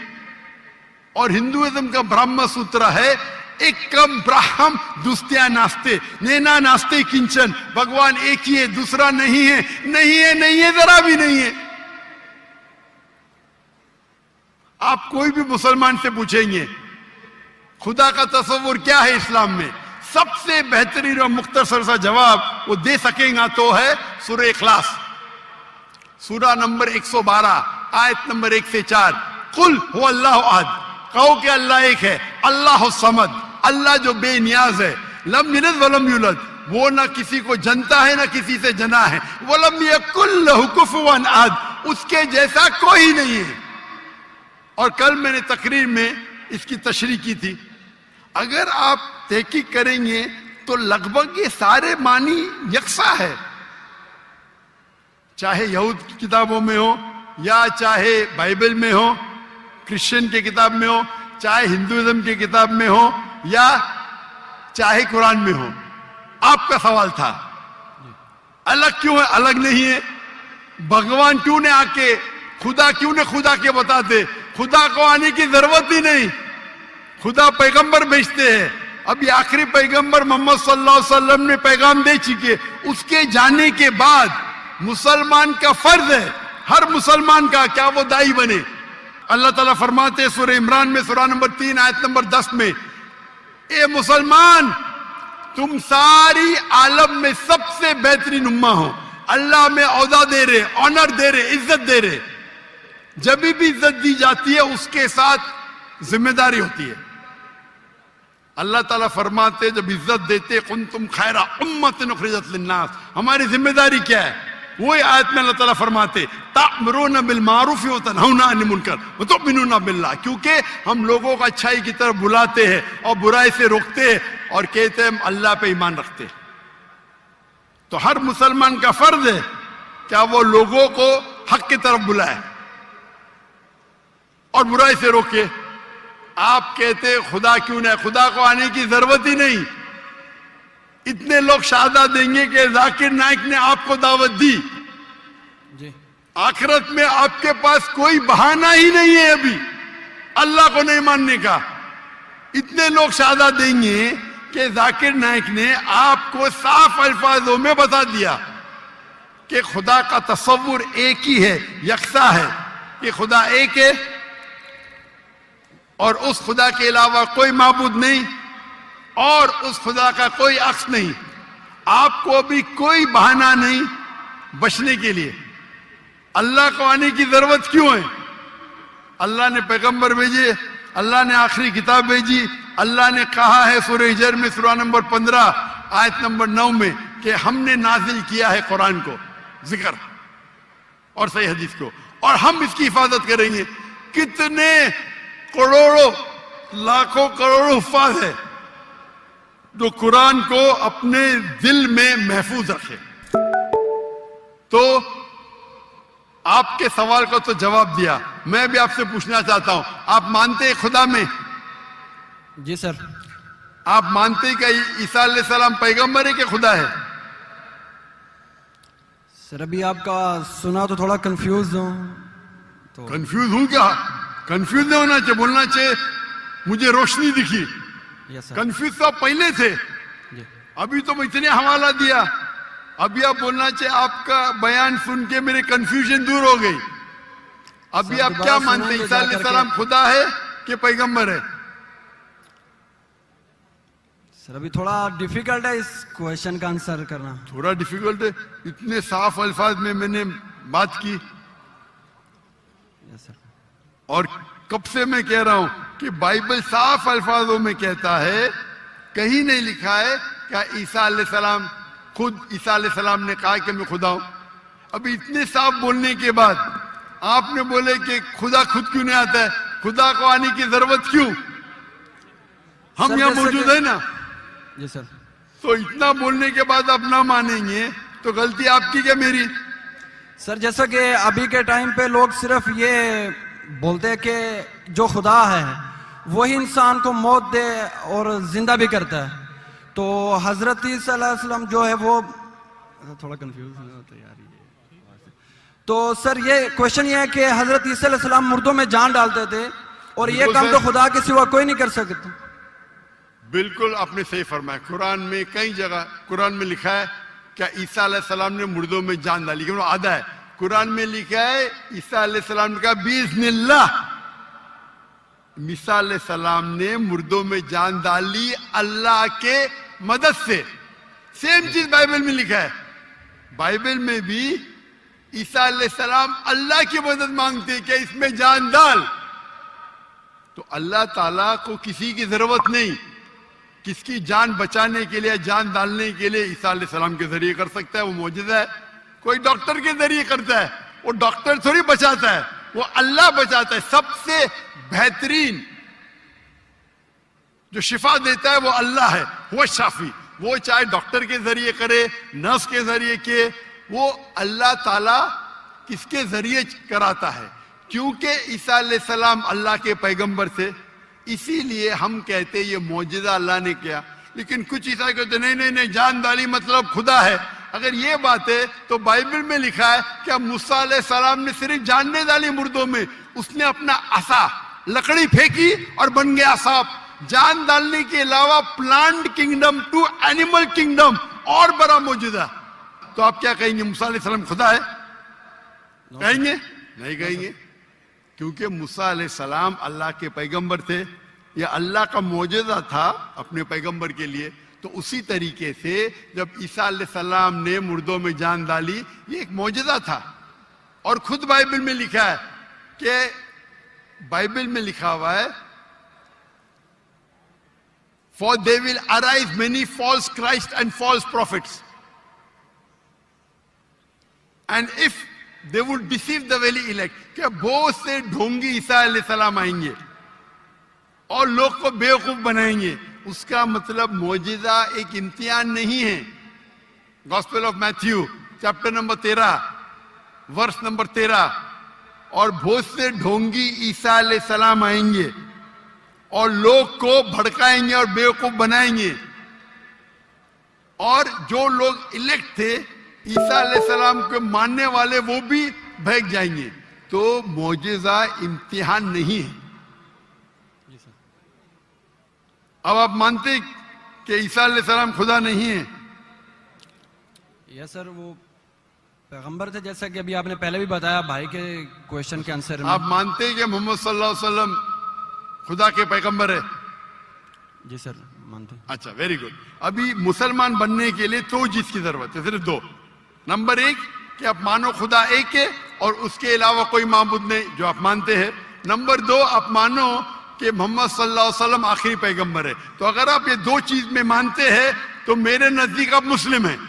और हिंदुइज्म का ब्रह्म सूत्र है एकम ब्रह्म दुस्त्या नास्ते, नैना नास्ते किंचन। भगवान एक ही है, दूसरा नहीं है, नहीं है, नहीं है, जरा भी नहीं है। आप कोई भी मुसलमान से पूछेंगे खुदा का तस्वुर क्या है इस्लाम में, सबसे बेहतरीन और मुख्तसर सा जवाब वो दे सकेगा तो है सूरह इखलास, सूरा नंबर 112 आयत नंबर 1 से 4। कुल हो अल्लाह अहद, कहो कि अल्लाह एक है, अल्लाह समद, अल्लाह जो बेनियाज है, लम यलिद वलम यूलद, वो ना किसी को जनता है ना किसी से जना है, वलम यकुल लहु कुफुवन अहद, उसके जैसा कोई नहीं है। और कल मैंने तकरीर में इसकी तशरीह की थी। अगर आप तहकीक करेंगे तो लगभग ये सारे मानी यकसा है, चाहे यहूद की किताबों में हो या चाहे बाइबल में हो, क्रिश्चियन की किताब में हो, चाहे हिंदुइज्म की किताब में हो, या चाहे कुरान में हो। आपका सवाल था अलग क्यों है, अलग नहीं है। भगवान क्यों ने आके, खुदा क्यों ने खुदा के बताते, खुदा को आने की जरूरत ही नहीं। खुदा पैगंबर भेजते हैं। अभी आखिरी पैगंबर मोहम्मद सल्लल्लाहु अलैहि वसल्लम ने पैगाम दे चुके, उसके जाने के बाद मुसलमान का फर्ज है, हर मुसलमान का, क्या वो दाई बने। अल्लाह ताला फरमाते हैं सूरह इमरान में, सूरह नंबर 3 आयत नंबर 10 में, ए मुसलमान तुम सारी आलम में सबसे बेहतरीन उम्मा हो। अल्लाह में औदा दे रहे, ऑनर दे रहे, इज्जत दे रहे। जब भी इज्जत दी जाती है उसके साथ जिम्मेदारी होती है। अल्लाह ताला फरमाते जब इज्जत देते, कुंतुम खैरा उम्मतिन उखरिजत लिन्नास, हमारी जिम्मेदारी क्या है। वही आयत में अल्लाह ताला फरमाते तामुरूना बिल मारूफ व तनहौना अनिल मुनकर व तुमिनूना बिल्लाह, क्योंकि हम लोगों को अच्छाई की तरफ बुलाते हैं और बुराई से रोकते हैं और कहते हैं हम अल्लाह पे ईमान रखते हैं। तो हर मुसलमान का फर्ज है क्या वो लोगों को हक की तरफ बुलाए और बुराई से रोके। आप कहते खुदा क्यों नहीं, खुदा को आने की जरूरत ही नहीं। इतने लोग शहादत देंगे कि जाकिर नाइक ने आपको दावत दी जी। आखिरत में आपके पास कोई बहाना ही नहीं है अभी अल्लाह को नहीं मानने का। इतने लोग शहादत देंगे कि जाकिर नाइक ने आपको साफ अल्फाजों में बता दिया कि खुदा का तस्वुर एक ही है, यकसा है, कि खुदा एक है और उस खुदा के अलावा कोई माबूद नहीं और उस खुदा का कोई अक्स नहीं। आपको अभी कोई बहाना नहीं बचने के लिए। अल्लाह को आने की जरूरत क्यों है। अल्लाह ने पैगंबर भेजे, अल्लाह ने आखिरी किताब भेजी। अल्लाह ने कहा है सूरह हिजर में सूरह नंबर 15 आयत नंबर 9 में कि हमने नाजिल किया है कुरान को, जिक्र और सही हदीस को, और हम इसकी हिफाजत करेंगे। कितने करोड़ों लाखों करोड़ों हुफ्फाज है जो कुरान को अपने दिल में महफूज रखे। तो आपके सवाल को तो जवाब दिया। मैं भी आपसे पूछना चाहता हूं, आप मानते हैं खुदा में? जी सर। आप मानते हैं कि ईसा अलैहिस्सलाम पैगंबर है कि खुदा है? सर अभी आपका सुना तो थोड़ा कंफ्यूज हूं। तो कंफ्यूज हूं क्या? कंफ्यूज नहीं होना चाहिए, बोलना चाहिए मुझे रोशनी दिखी। Yes sir. कंफ्यूज तो पहले थे, जी। अभी तो इतने हवाला दिया। अभी आप बोलना चाहिए आपका बयान सुन के मेरे कंफ्यूजन दूर हो गई। अभी सर, आप क्या दोबारा मानते हैं, सुनाएंगे ईसा जा करके। अलैहिस्सलाम खुदा है कि पैगंबर है? सर अभी थोड़ा डिफिकल्ट है इस क्वेश्चन का आंसर करना। थोड़ा डिफिकल्ट है, इतने साफ अल्फाज में मैंने बात की। Yes sir. और कब से मैं कह रहा हूं कि बाइबल साफ अल्फाजों में कहता है, कहीं नहीं लिखा है क्या ईसा अलैहिस्सलाम, खुद ईसा अलैहिस्सलाम ने कहा कि मैं खुदा हूं। अभी इतने साफ बोलने के बाद आपने बोले कि खुदा खुद क्यों नहीं आता है, खुदा को आने की जरूरत क्यों? हम सर, यहां जैसे मौजूद कि- है ना। जी सर। तो इतना बोलने के बाद आप ना मानेंगे तो गलती आपकी क्या मेरी? सर जैसा कि अभी के टाइम पे लोग सिर्फ ये बोलते हैं कि जो खुदा है वही इंसान को मौत दे और जिंदा भी करता है। तो हजरत ईसा अलैहिस्सलाम जो है वो थोड़ा कंफ्यूज होता है यार ये। तो सर ये क्वेश्चन ये है कि हजरत ईसा अलैहिस्सलाम मुर्दों में जान डालते थे और ये बिल्कुल काम सर। तो खुदा के सिवा कोई नहीं कर सकता। बिल्कुल आपने सही फरमाया। कुरान में कई जगह कुरान में लिखा है क्या ईसा अलैहिस्सलाम ने मुर्दों में जान डाली, लेकिन वो आधा है। कुरान में लिखा है ईसा अलैहिस्सलाम ने कहा बिइज़्निल्लाह, ईसा अलैहिस्सलाम ने मुर्दों में जान डाली अल्लाह के मदद से। सेम चीज बाइबल में लिखा है। बाइबल में भी ईसा अलैहिस्सलाम अल्लाह की मदद मांगते हैं कि इसमें जान डाल। तो अल्लाह ताला को किसी की जरूरत नहीं, किसकी जान बचाने के लिए, जान डालने के लिए ईसा अलैहिस्सलाम के जरिए कर सकता है। वो मौजूदा है। कोई डॉक्टर के जरिए करता है, वो डॉक्टर थोड़ी बचाता है, वो अल्लाह बचाता है। सबसे बेहतरीन जो शिफा देता है वो अल्लाह है, वो शाफी। वो चाहे डॉक्टर के जरिए करे, नर्स के जरिए के, वो अल्लाह ताला किसके जरिए कराता है, क्योंकि ईसा अलैहिस्सलाम अल्लाह के पैगंबर थे। इसीलिए हम कहते ये मौजूदा अल्लाह ने किया। लेकिन कुछ ईसाई कहते नहीं नहीं नहीं, जान डाली मतलब खुदा है। अगर ये बात है तो बाइबल में लिखा है कि मूसा अलैहिस्सलाम ने सिर्फ जानने डाली मुर्दों में, उसने अपना असा लकड़ी फेंकी और बन गया सांप। जान डालने के अलावा plant kingdom to animal kingdom और बड़ा मौजूदा। तो आप क्या कहेंगे, मूसा अलैहिस्सलाम खुदा है? कहेंगे? नहीं कहेंगे, क्योंकि मूसा अलैहिस्सलाम अल्लाह के पैगंबर थे, यह अल्लाह का मौजूदा था अपने पैगंबर के लिए। तो उसी तरीके से जब ईसा अलैहिस्सलाम ने मुर्दों में जान डाली, ये एक मौजूदा था। और खुद बाइबल में लिखा है कि बाइबल में लिखा हुआ है, For they will arise many false Christ and false prophets. And if they would deceive the very elect, क्या बहुत से ढोंगी ईसा अलैहिस्सलाम आएंगे और लोग को बेवकूफ बनाएंगे। उसका मतलब मौजिजा एक इम्तिहान नहीं है। Gospel of Matthew chapter number 13 verse number 13, और बहुत से ढोंगी ईसा अलैहिस्सलाम आएंगे और लोग को भड़काएंगे और बेवकूफ बनाएंगे। और जो लोग इलेक्ट थे ईसा अलैहिस्सलाम को मानने वाले, वो भी बहक जाएंगे। तो मौजिजा इम्तिहान नहीं है। अब आप मानते कि ईसा अलैहिस्सलाम खुदा नहीं है? यस सर, वो पैगंबर थे, जैसा कि अभी आपने पहले भी बताया भाई के क्वेश्चन के आंसर में। आप मानते हैं कि मोहम्मद सल्लल्लाहु अलैहि वसल्लम खुदा के पैगंबर है? जी सर, मानते हैं। अच्छा, वेरी गुड। अभी मुसलमान बनने के लिए दो चीज की जरूरत है, सिर्फ दो। नंबर एक कि आप मानो खुदा एक है और उसके अलावा कोई माबूद नहीं, जो आप मानते हैं। नंबर दो, आप मानो कि मोहम्मद सल्लल्लाहु अलैहि वसल्लम आखिरी पैगंबर है। तो अगर आप ये दो चीज में मानते हैं तो मेरे नजदीक आप मुस्लिम हैं।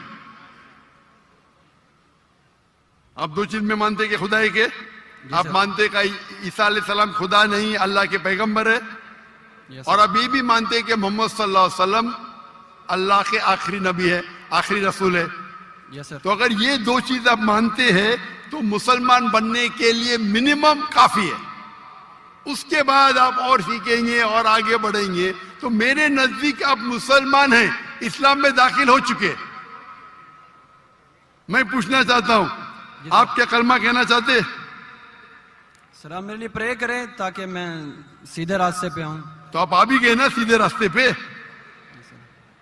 आप दो चीज में मानते हैं कि खुदा एक है, आप मानते हैं कि ईसा अलैहिस्सलाम खुदा नहीं अल्लाह के पैगंबर है, और अब ये भी मानते हैं कि मोहम्मद सल्लल्लाहु अलैहि वसल्लम अल्लाह के आखिरी नबी है, आखिरी रसूल है। तो अगर ये दो चीज आप मानते हैं तो मुसलमान बनने के लिए मिनिमम काफी है। उसके बाद आप और सीखेंगे और आगे बढ़ेंगे। तो मेरे नजदीक आप मुसलमान हैं, इस्लाम में दाखिल हो चुके। मैं पूछना चाहता हूं, आप क्या कलमा कहना चाहते? सर आप मेरे लिए प्रे करें ताकि मैं सीधे रास्ते पे आऊं। तो आप आ भी गए ना सीधे रास्ते पे।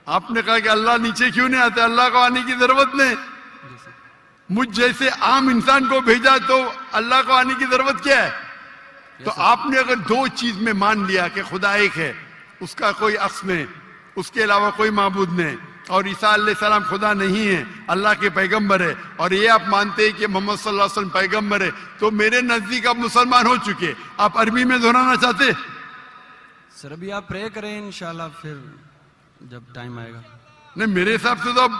आपने कहा कि अल्लाह नीचे क्यों नहीं आते, अल्लाह को आने की जरूरत नहीं। मुझ जैसे आम इंसान को भेजा तो अल्लाह को आने की जरूरत क्या है? तो आपने अगर दो चीज में मान लिया कि खुदा एक है, उसका कोई अक्स नहीं, उसके अलावा कोई माबूद नहीं, और ईसा अलैहिस्सलाम खुदा नहीं है, अल्लाह के पैगंबर है, और ये आप मानते हैं कि मोहम्मद सल्लल्लाहु अलैहि वसल्लम पैगंबर है, तो मेरे नजदीक आप मुसलमान हो चुके। आप अरबी में दोहराना चाहते? सर अभी आप प्रे करें, इंशाल्लाह फिर जब टाइम आएगा। नहीं, मेरे हिसाब से तो आप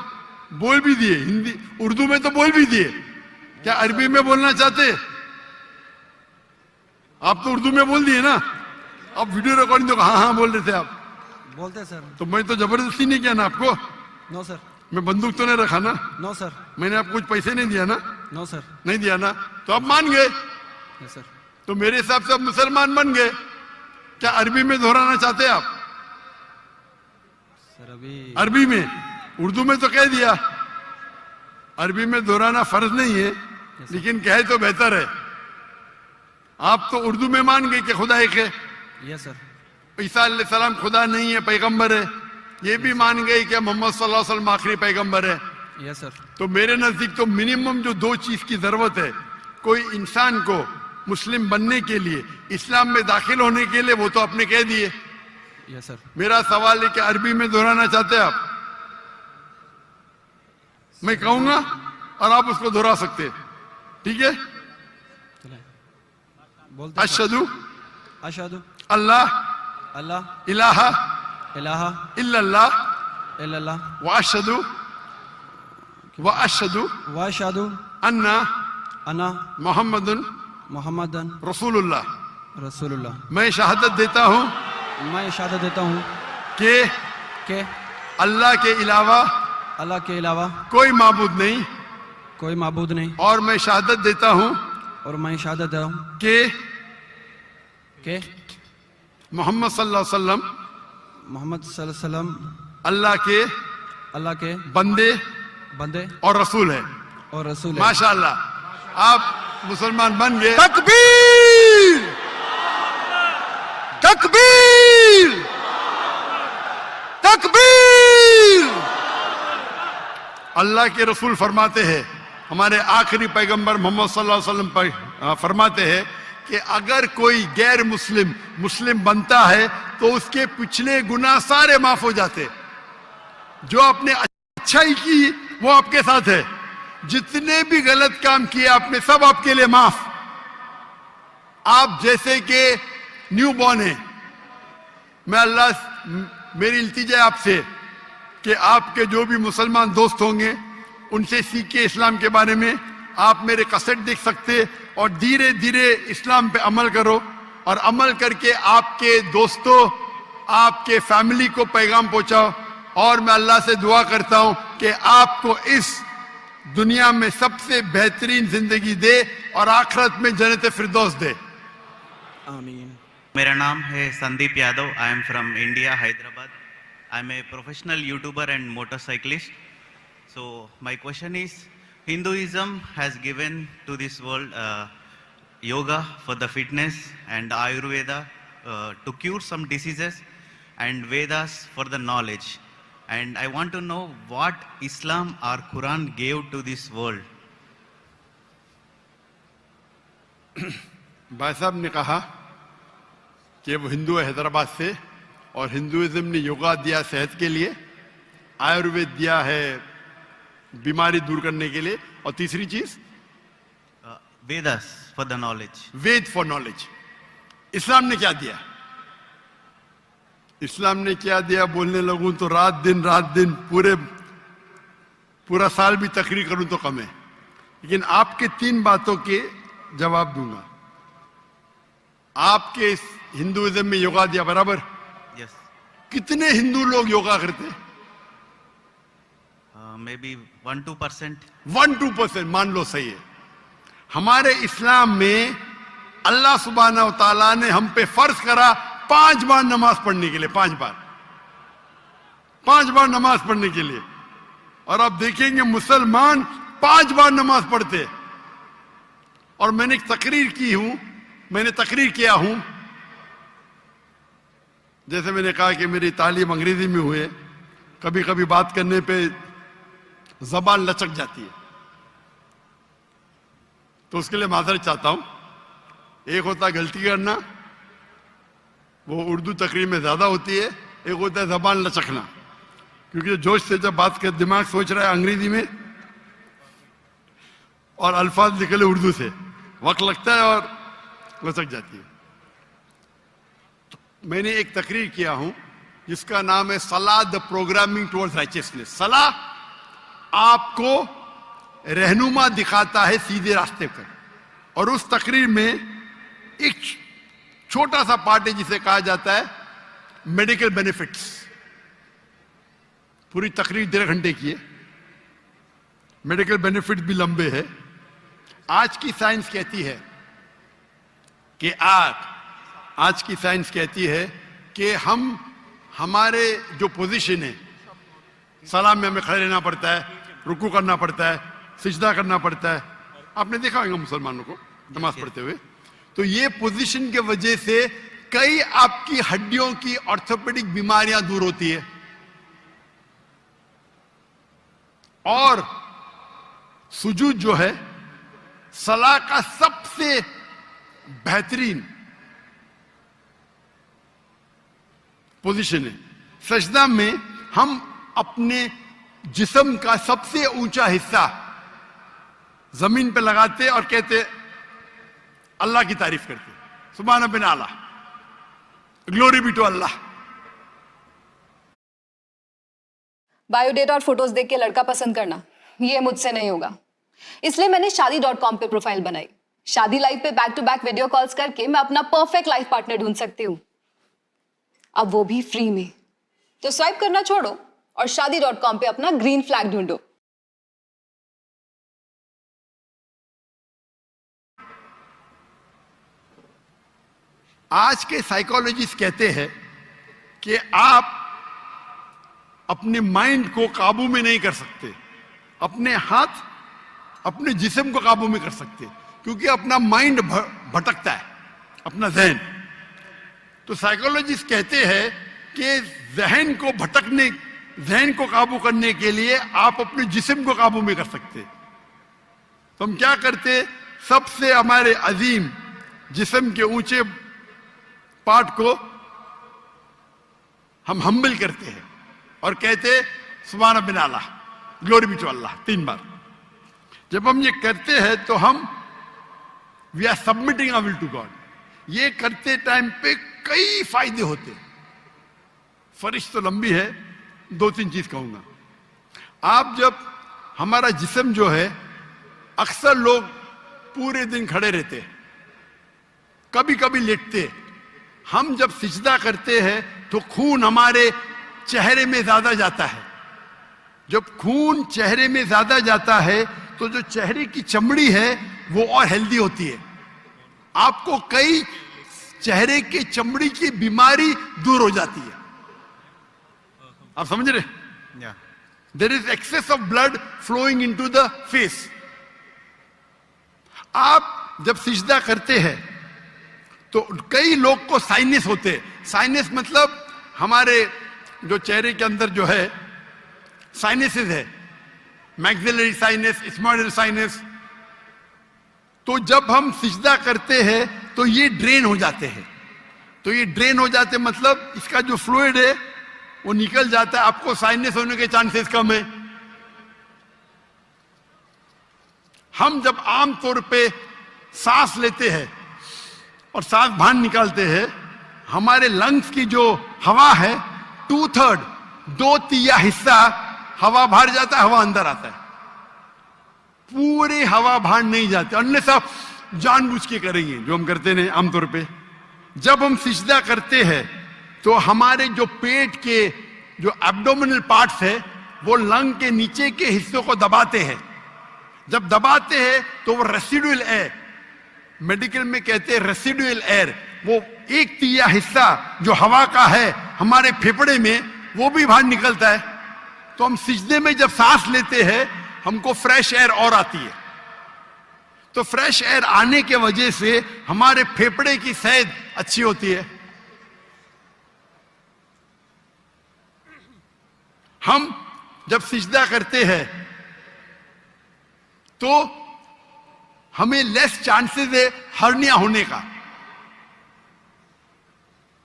बोल भी दिए, हिंदी उर्दू में तो बोल भी दिए। क्या अरबी में बोलना चाहते? आप तो उर्दू में बोल दिए ना। आप वीडियो रिकॉर्डिंग तो हाँ हाँ बोल रहे थे आप। बोलते सर। तो मैं तो जबरदस्ती नहीं किया ना आपको। No sir. मैं बंदूक तो नहीं रखा ना। No sir. मैंने आपको कुछ पैसे नहीं दिया ना। No sir. नहीं दिया ना, तो आप मान गए। Yes sir. तो मेरे हिसाब से आप मुसलमान बन गए। क्या अरबी में दोहराना चाहते हैं आप? सर अभी अरबी में, उर्दू में तो कह दिया। अरबी में दोहराना फर्ज नहीं है, लेकिन कहे तो बेहतर है। आप तो उर्दू में मान गए कि खुदा एक है। Yes sir. ईसा अलैहिस्सलाम खुदा नहीं है, पैगंबर है। ये भी मान गए कि मोहम्मद सल्लल्लाहु अलैहि वसल्लम आखिरी पैगंबर है। Yes sir. तो मेरे नजदीक तो मिनिमम जो दो चीज की जरूरत है कोई इंसान को मुस्लिम बनने के लिए, इस्लाम में दाखिल होने के लिए, वो तो आपने कह दिए। Yes sir. मेरा सवाल है कि अरबी में दोहराना चाहते हैं आप? मैं कहूंगा और आप उसको दोहरा सकते हैं, ठीक है? बोलते अशहदु अशहदु अल्लाह अल्लाह इलाहा इलाहा इल्लल्लाह इल्लल्लाह व अशहदु व अशहदु अन्ना अन्ना मोहम्मदुन मुहम्मदन रसूलुल्लाह। रसूलुल्लाह। मैं शहादत देता हूं मैं शहादत देता हूं कि के अल्लाह के अलावा अल्लाह के अलावा कोई माबूद नहीं, कोई माबूद नहीं, और मैं शहादत देता हूं और मैं शहादत देता हूं कि के मोहम्मद सल्लल्लाहु अलैहि वसल्लम मोहम्मद सल्लल्लाहु अलैहि वसल्लम अल्लाह के बंदे बंदे और रसूल है। और रसूल है। माशाअल्लाह, आप मुसलमान बन गए। तकबीर, तकबीर, तकबीर। अल्लाह के रसूल फरमाते हैं, हमारे आखिरी पैगंबर मोहम्मद सल्लल्लाहु अलैहि वसल्लम फरमाते हैं कि अगर कोई गैर मुस्लिम मुस्लिम बनता है तो उसके पिछले गुनाह सारे माफ हो जाते। जो आपने अच्छाई की वो आपके साथ है, जितने भी गलत काम किए आपने सब आपके लिए माफ। आप जैसे कि न्यू बॉर्न है, मैं अल्लाह मेरी इल्तिजा आपसे कि आपके जो भी मुसलमान दोस्त होंगे उनसे सीखे इस्लाम के बारे में। आप मेरे कैसेट देख सकते और धीरे धीरे इस्लाम पे अमल करो, और अमल करके आपके दोस्तों आपके फैमिली को पैगाम पहुंचाओ। और मैं अल्लाह से दुआ करता हूं कि आपको इस दुनिया में सबसे बेहतरीन जिंदगी दे और आखिरत में जन्नत फिरदौस दे। आमीन। मेरा नाम है Sandeep Yadav. I am from India, Hyderabad. I am a professional YouTuber and motorcyclist. So my question is, Hinduism has given to this world yoga for the fitness and Ayurveda to cure some diseases, and Vedas for the knowledge. And I want to know what Islam or Quran gave to this world. भाई साहब ने कहा कि वो हिंदू है हैदराबाद से, और Hinduism ने योगा दिया सेहत के लिए, आयुर्वेद दिया है बीमारी दूर करने के लिए, और तीसरी चीज Vedas for the knowledge. Veda for knowledge. इस्लाम ने क्या दिया? इस्लाम ने क्या दिया बोलने लगूं तो रात दिन पूरा साल भी तकरीर करूं तो कम है, लेकिन आपके 3 बातों के जवाब दूंगा। आपके हिंदुइज्म में योगा दिया बराबर? Yes. कितने हिंदू लोग योगा करते हैं? Maybe 1-2%. 1-2% मान लो, सही है। हमारे इस्लाम में अल्लाह सुब्हाना व तआला ने हम पे फर्ज करा 5 बार नमाज पढ़ने के लिए, 5 बार नमाज पढ़ने के लिए। और आप देखेंगे मुसलमान 5 बार नमाज पढ़ते। और मैंने तकरीर किया हूं, जैसे मैंने कहा कि मेरी तालीम अंग्रेजी में हुई है, कभी कभी बात करने पे जबान लचक जाती है, तो उसके लिए माजरत चाहता हूं। एक होता है गलती करना, वो उर्दू तकरीर में ज्यादा होती है। एक होता है जबान लचकना, क्योंकि जोश से जब बात कर दिमाग सोच रहा है अंग्रेजी में और अल्फाज निकले उर्दू से, वक्त लगता है और लचक जाती है। तो मैंने एक तकरीर किया हूं जिसका नाम है सलाह द प्रोग्रामिंग टुवर्ड्स राइचियसनेस। सलाह आपको रहनुमा दिखाता है सीधे रास्ते पर। और उस तकरीर में एक छोटा सा पार्ट है जिसे कहा जाता है मेडिकल बेनिफिट्स। पूरी तकरीर 1.5 घंटे की है, मेडिकल बेनिफिट भी लंबे हैं। आज की साइंस कहती है कि आज की साइंस कहती है कि हमारे जो पोजीशन है, सलाम में हमें खड़े रहना पड़ता है, रुकू करना पड़ता है, सिजदा करना पड़ता है। आपने देखा होगा मुसलमानों को नमाज पढ़ते हुए। तो ये पोजीशन के वजह से कई आपकी हड्डियों की ऑर्थोपेडिक बीमारियां दूर होती है। और सुजूद जो है सलाह का सबसे बेहतरीन पोजीशन है। सजदा में हम अपने जिस्म का सबसे ऊंचा हिस्सा जमीन पे लगाते और कहते अल्लाह की तारीफ करते, सुभान बिन आला, ग्लोरी बी टू अल्लाह। बायोडेटा और फोटोज देख के लड़का पसंद करना ये मुझसे नहीं होगा, इसलिए मैंने शादी.com पे प्रोफाइल बनाई। शादी लाइव पे back to back video calls करके मैं अपना परफेक्ट लाइफ पार्टनर ढूंढ सकती हूँ, अब वो भी फ्री में। तो स्वाइप करना छोड़ो और शादी.com पे अपना ग्रीन फ्लैग ढूंढो। आज के साइकोलॉजिस्ट कहते हैं कि आप अपने माइंड को काबू में नहीं कर सकते, अपने हाथ अपने जिस्म को काबू में कर सकते, क्योंकि अपना माइंड भटकता है, अपना जहन। तो साइकोलॉजिस्ट कहते हैं कि जहन को काबू करने के लिए आप अपने जिस्म को काबू में कर सकते। तो हम क्या करते, सबसे हमारे अजीम जिस्म के ऊंचे पार्ट को हम हम्बल करते हैं और कहते सुभान बिन अल्लाह, ग्लोरी बी टू अल्लाह 3 बार। जब हम ये करते हैं तो हम we are submitting our will to God. ये करते टाइम पे कई फायदे होते हैं। फरिश्त तो लंबी है, 2-3 चीज कहूंगा। आप जब, हमारा जिस्म जो है, अक्सर लोग पूरे दिन खड़े रहते हैं, कभी कभी लेटते। हम जब सिजदा करते हैं तो खून हमारे चेहरे में ज्यादा जाता है। जब खून चेहरे में ज्यादा जाता है तो जो चेहरे की चमड़ी है वो और हेल्दी होती है। आपको कई चेहरे के चमड़ी की बीमारी दूर हो जाती है। आप समझ रहे? There is excess of blood flowing into the face. आप जब सिजदा करते हैं तो कई लोग को साइनस होते हैं। साइनस मतलब हमारे जो चेहरे के अंदर जो है साइनसेस है, मैक्सिलरी साइनस, स्मॉइडल साइनस। तो जब हम सिजदा करते हैं तो ये ड्रेन हो जाते हैं। तो ये ड्रेन हो जाते मतलब इसका जो फ्लूइड है वो निकल जाता है, आपको साइनस होने के चांसेस कम है। हम जब आमतौर पे सांस लेते हैं और सांस बाहर निकालते हैं, हमारे लंग्स की जो हवा है 2/3, 2/3 हिस्सा हवा बाहर जाता है, हवा अंदर आता है। पूरी हवा बाहर नहीं जाती, अनलेस आप जानबूझ के करेंगे, जो हम करते हैं आमतौर पे। जब हम सिजदा करते हैं तो हमारे जो पेट के जो एब्डोमिनल पार्ट्स है वो लंग के नीचे के हिस्सों को दबाते हैं। जब दबाते हैं तो वो रेसिडुअल एयर, मेडिकल में कहते हैं रेसिडुअल एयर, वो 1/3 हिस्सा जो हवा का है हमारे फेफड़े में वो भी बाहर निकलता है। तो हम सिजदे में जब सांस लेते हैं हमको फ्रेश एयर और आती है। तो फ्रेश एयर आने के वजह से हमारे फेफड़े की सेहत अच्छी होती है। हम जब सिजदा करते हैं तो हमें लेस चांसेस है हर्निया होने का।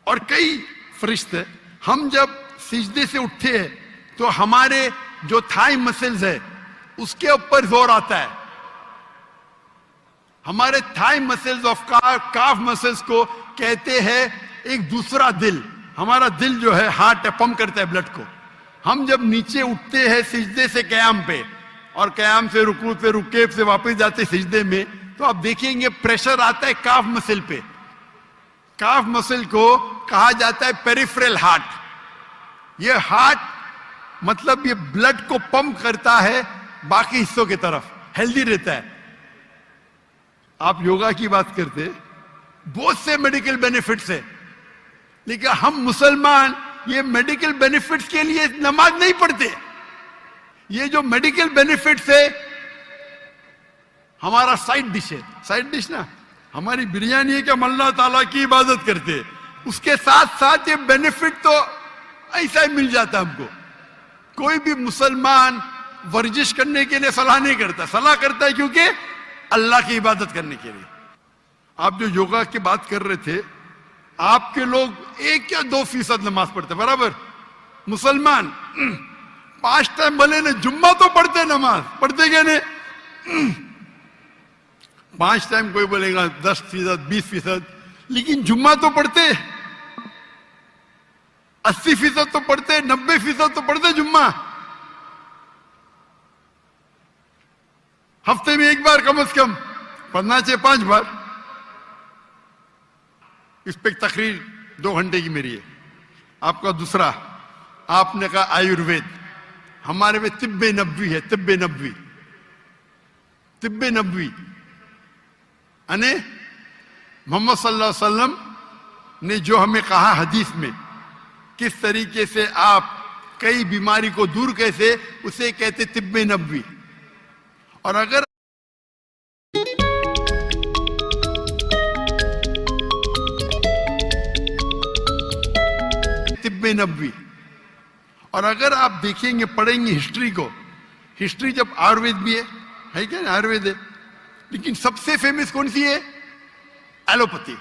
और कई फरिश्ते, हम जब सिजदे से उठते हैं तो हमारे जो थाई मसल्स है उसके ऊपर जोर आता है। हमारे thigh muscles of calf muscles को कहते हैं एक दूसरा दिल। हमारा दिल जो है हार्ट पंप करता है ब्लड को। हम जब नीचे उठते हैं सिजदे से कयाम पे और कयाम से रुकू पे रुके से वापस जाते सिजदे में, तो आप देखेंगे प्रेशर आता है काफ मसल पे। काफ मसल को कहा जाता है पेरिफेरल हार्ट। ये हार्ट मतलब ये ब्लड को पंप करता है बाकी हिस्सों की तरफ, हेल्दी रहता है। आप योगा की बात करते, बहुत से मेडिकल बेनिफिट्स है, लेकिन हम मुसलमान ये मेडिकल बेनिफिट्स के लिए नमाज नहीं पढ़ते। ये जो मेडिकल बेनिफिट्स है हमारा साइड डिश है। साइड डिश ना हमारी बिरयानी है कि हम अल्लाह ताला की इबादत करते हैं, उसके साथ साथ ये बेनिफिट तो ऐसा ही मिल जाता है हमको। कोई भी मुसलमान वर्जिश करने के लिए सलाह नहीं करता, सलाह करता है क्योंकि अल्लाह की इबादत करने के लिए। आप जो योगा की बात कर रहे थे, आपके लोग 1 या 2% नमाज पढ़ते, बराबर। मुसलमान 5 टाइम भले ने जुम्मा तो पढ़ते, नमाज पढ़ते क्या नहीं? 5 टाइम कोई बोलेगा 10%, 20%, लेकिन जुम्मा तो पढ़ते। 80% तो पढ़ते, 90% तो पढ़ते जुम्मा। हफ्ते में 1 बार कम से कम पढ़ना चाहिए, 5 बार। इस पे तकरीर 2 घंटे की मेरी है। आपका दूसरा, आपने कहा आयुर्वेद। हमारे में तिब्बे नबवी है, तिब्बे नबवी। तिब्बे नबवी यानी मोहम्मद सल्लल्लाहु अलैहि वसल्लम ने जो हमें कहा हदीस में, किस तरीके से आप कई बीमारी को दूर कैसे, उसे कहते तिब्बे नबवी। और अगर तिब्बे नबवी, और अगर आप देखेंगे, पढ़ेंगे हिस्ट्री को, हिस्ट्री जब आयुर्वेद भी है क्या, आयुर्वेद है, लेकिन सबसे फेमस कौन सी है? एलोपैथी,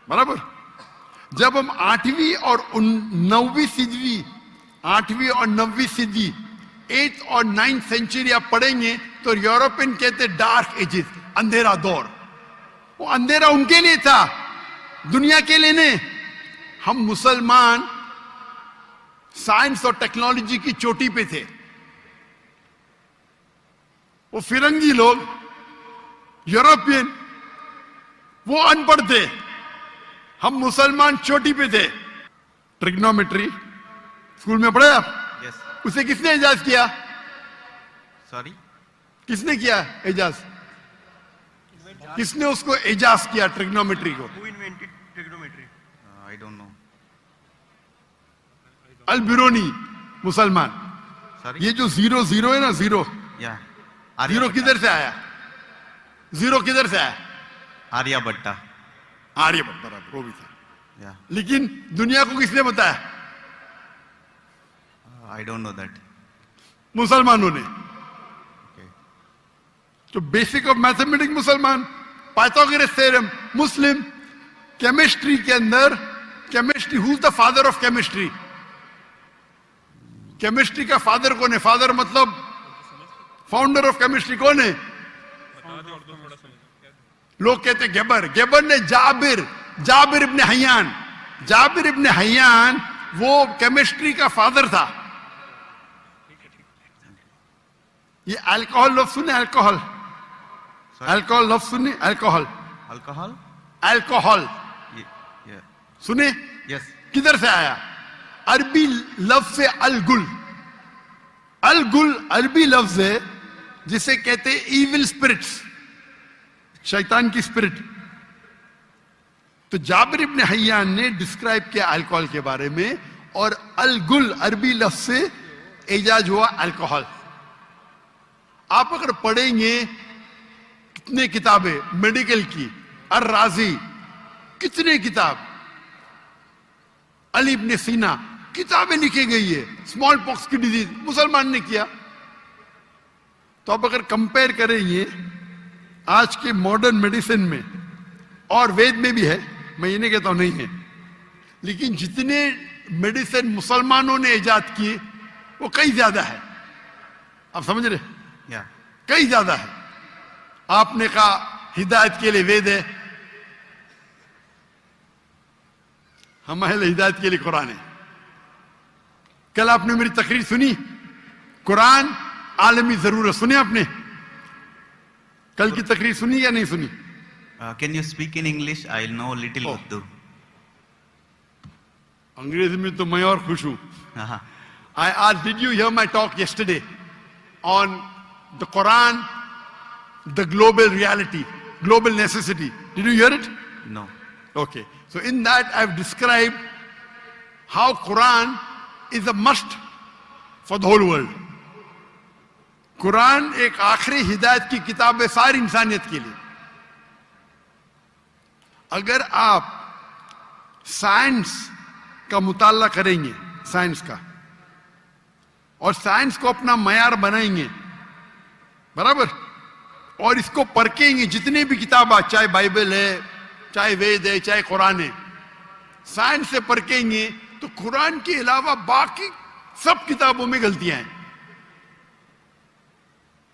बराबर। जब हम 8वीं और 9वीं सदी, 8वीं और 9वीं सदी, 8th और 9th सेंचुरी आप पढ़ेंगे तो यूरोपियन कहते डार्क एजेस, अंधेरा दौर। वो अंधेरा उनके लिए था, दुनिया के लिए नहीं। हम मुसलमान साइंस और टेक्नोलॉजी की चोटी पे थे, वो फिरंगी लोग, यूरोपियन, वो अनपढ़ थे, हम मुसलमान चोटी पे थे। ट्रिग्नोमेट्री स्कूल में पढ़े आप? यस। उसे किसने इजाज किया? सॉरी, किसने किया इजाज? किसने उसको इजाज किया ट्रिग्नोमेट्री को? Who invented trigonometry? I don't know. Al Biruni, मुसलमान। सॉरी, ये जो 0 0 है ना, 0 या 0 किधर से आया? 0 किधर से आया? आर्यभट्टा। आर्यभट्ट, बराबर, वो भी था। या लेकिन दुनिया को किसने बताया? आई डोंट नो दैट। मुसलमानों ने। तो बेसिक ऑफ मैथमेटिक्स मुसलमान, पाइथागोरस थ्योरम मुस्लिम, केमिस्ट्री के अंदर chemistry, who is the father of chemistry? Chemistry का फादर कौन है? फादर मतलब फाउंडर ऑफ केमिस्ट्री कौन है? लोग कहते गेबर। गेबर ने जाबिर इब्ने हय्यान, जाबिर इब्ने हय्यान वो केमिस्ट्री का फादर था। ये अल्कोहल लफ्ज सुने? अल्कोहल, अल्कोहल लफ्ज सुने? अल्कोहल, अल्कोहल, अल्कोहल सुने? यस। किधर से आया? अरबी लफ्ज से अलगुल। अलगुल अरबी लफ्ज है जिसे कहते इविल स्पिरिट्स, शैतान की स्पिरिट। तो जाबिर इब्ने हय्यान ने डिस्क्राइब किया अल्कोहल के बारे में, और अलगुल अरबी लफ्ज से इजाज हुआ अल्कोहल। आप अगर पढ़ेंगे कितने किताबें मेडिकल की, अर राजी, कितने किताब, अली इब्ने सीना, किताबें लिखी गई है। स्मॉल पॉक्स की डिजीज मुसलमान ने किया। तो आप अगर कंपेयर करेंगे आज के मॉडर्न मेडिसिन में, और वेद में भी है, मैं ये नहीं कहता हूं नहीं है, लेकिन जितने मेडिसिन मुसलमानों ने इजाद किए वो कई ज्यादा है। आप समझ रहे? या कई ज्यादा है। आपने कहा हिदायत के लिए वेद है, हमारे लिए हिदायत के लिए कुरान है। कल आपने मेरी तकरीर सुनी, कुरान आलमी जरूरत, सुने आपने? कल की तकरीर सुनी या नहीं सुनी? Can you speak in English? I know little Urdu. अंग्रेजी में तो मैं और खुश हूं। हाँ। I asked, did you hear my talk yesterday on the Quran, the global reality, global necessity? Did you hear it? No. Okay. So in that I've described how Quran is a must for the whole world. Quran एक आखिरी हिदायत की किताब है सारी इंसानियत के लिए। अगर आप साइंस का मुताला करेंगे, साइंस का, और साइंस को अपना मयार बनाएंगे, बराबर, और इसको परखेंगे, जितने भी किताब आज, चाहे बाइबल है, चाहे वेद है, चाहे कुरान है, साइंस से परखेंगे तो कुरान के अलावा बाकी सब किताबों में गलतियां हैं।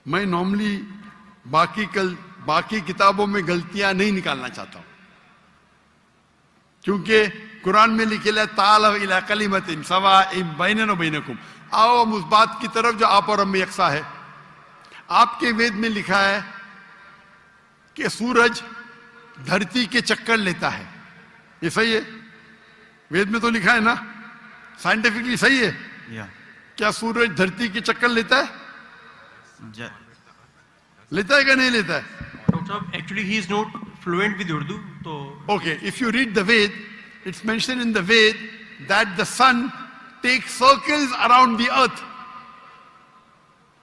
मैं नॉर्मली बाकी किताबों में गलतियां नहीं निकालना चाहता हूं, क्योंकि कुरान में लिखे ताल इला कलिमतिन सवाइम बैनना व बैनकुम, आओ हम उस बात की तरफ जो आप और हम में यकसा है। आपके वेद में लिखा है कि सूरज धरती के चक्कर लेता है, ये सही है? वेद में तो लिखा है ना, साइंटिफिकली सही है? क्या सूरज धरती के चक्कर लेता है? लेता है क्या नहीं लेता है? Actually, he is not fluent with Urdu. So okay, if you read the Ved, it's mentioned in the Ved that the sun take circles around the earth.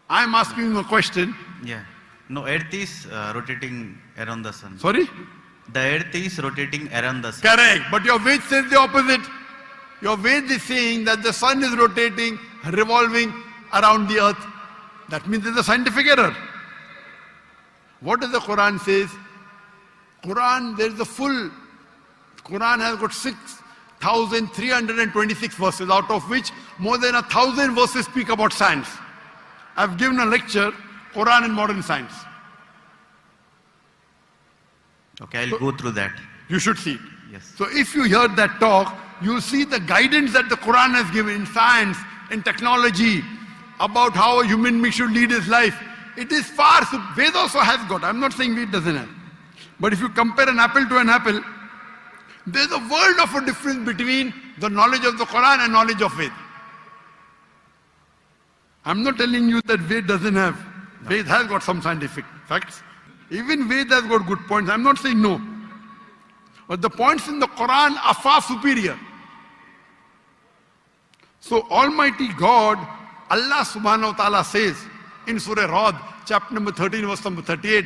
I am asking you a question. Yeah. No, Earth is rotating around the sun. Sorry? The Earth is rotating around the sun. Correct. But your Ved says the opposite. Your Ved is saying that the sun is rotating, revolving around the earth. That means there's a scientific error. What does the Quran says? Quran, there is a full, Quran has got 6,326 verses, out of which more than 1,000 verses speak about science. I've given a lecture, Quran and modern science. Okay, I'll go through that. You should see it. Yes. So if you hear that talk, you'll see the guidance that the Quran has given in science, in technology, about how a human being should lead his life. It is far, Ved also has got, I'm not saying Ved doesn't have. But if you compare an apple to an apple, there's a world of a difference between the knowledge of the Quran and knowledge of Ved. I'm not telling you that Ved doesn't have. Ved has got some scientific facts. Even Ved has got good points. I'm not saying no. But the points in the Quran are far superior. So Almighty God, Allah subhanahu wa ta'ala says in Surah Ra'd, chapter number 13, verse number 38,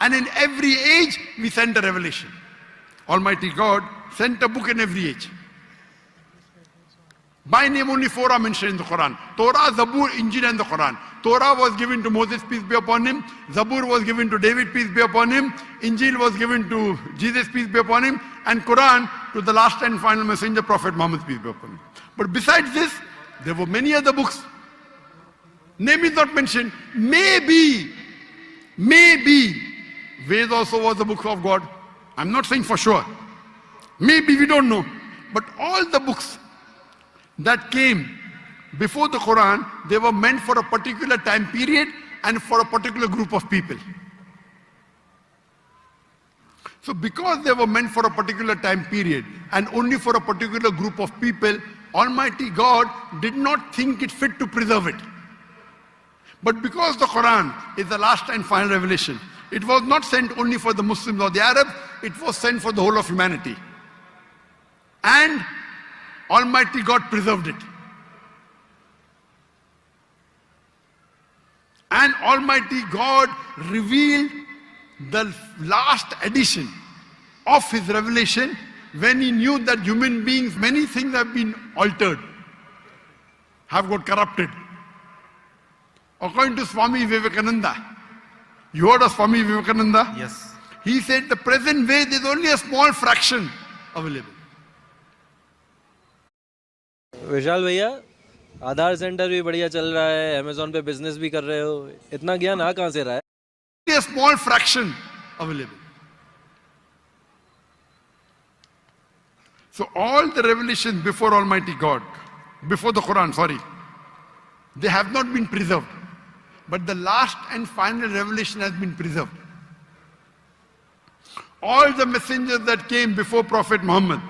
And in every age, we sent a revelation. Almighty God sent a book in every age. By name only 4 are mentioned in the Quran. Torah, Zabur, Injil and the Quran. Torah was given to Moses, peace be upon him. Zabur was given to David, peace be upon him. Injil was given to Jesus, peace be upon him. And Quran to the last and final messenger, Prophet Muhammad, peace be upon him. But besides this, there were many other books. Name is not mentioned. Maybe, Ved also was the book of God. I'm not saying for sure. Maybe, we don't know. But all the books that came before the Quran, they were meant for a particular time period and for a particular group of people. So because they were meant for a particular time period and only for a particular group of people, Almighty God did not think it fit to preserve it. But because the Quran is the last and final revelation, it was not sent only for the Muslims or the Arabs, it was sent for the whole of humanity. And Almighty God preserved it. And Almighty God revealed the last edition of His revelation when He knew that human beings, many things have been altered, have got corrupted. According to Swami Vivekananda, you heard of Swami Vivekananda? Yes. He said the present way there is only a small fraction available. विशाल भैया, आधार centre भी बढ़िया चल रहा है, Amazon पे business भी कर रहे हो, इतना ज्ञान आ कहाँ से रहा है? A small fraction available. So all the revelations before Almighty God, before the Quran, they have not been preserved. But the last and final revelation has been preserved. All the messengers that came before Prophet Muhammad,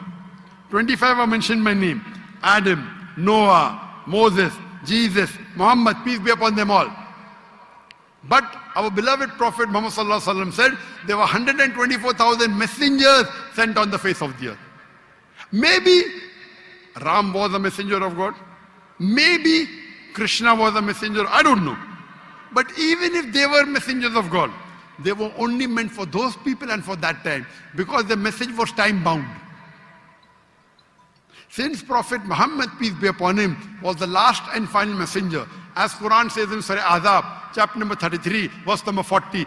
25 are mentioned by name. Adam, Noah, Moses, Jesus, Muhammad, peace be upon them all. But our beloved Prophet Muhammad sallallahu alaihi wasallam said there were 124,000 messengers sent on the face of the earth. Maybe Ram was a messenger of God. Maybe Krishna was a messenger. I don't know. But even if they were messengers of God, they were only meant for those people and for that time, because the message was time bound. Since Prophet Muhammad, peace be upon him, was the last and final messenger, as Quran says in Surah Ahzab, chapter number 33, verse number 40,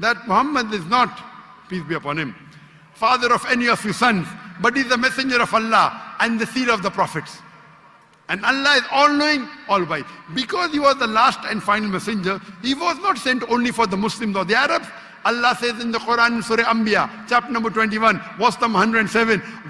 That Muhammad is not, peace be upon him, father of any of his sons, but is the messenger of Allah and the seal of the prophets. And Allah is all-knowing, all-wise. Because he was the last and final messenger, he was not sent only for the Muslims or the Arabs. Allah says in the Quran in Surah Anbiya, chapter number 21, verse number 107,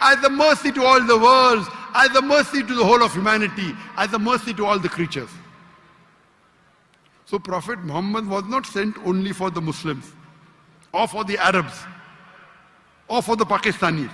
as a mercy to all the worlds, as a mercy to the whole of humanity, as a mercy to all the creatures. So Prophet Muhammad was not sent only for the Muslims, or for the Arabs, or for the Pakistanis.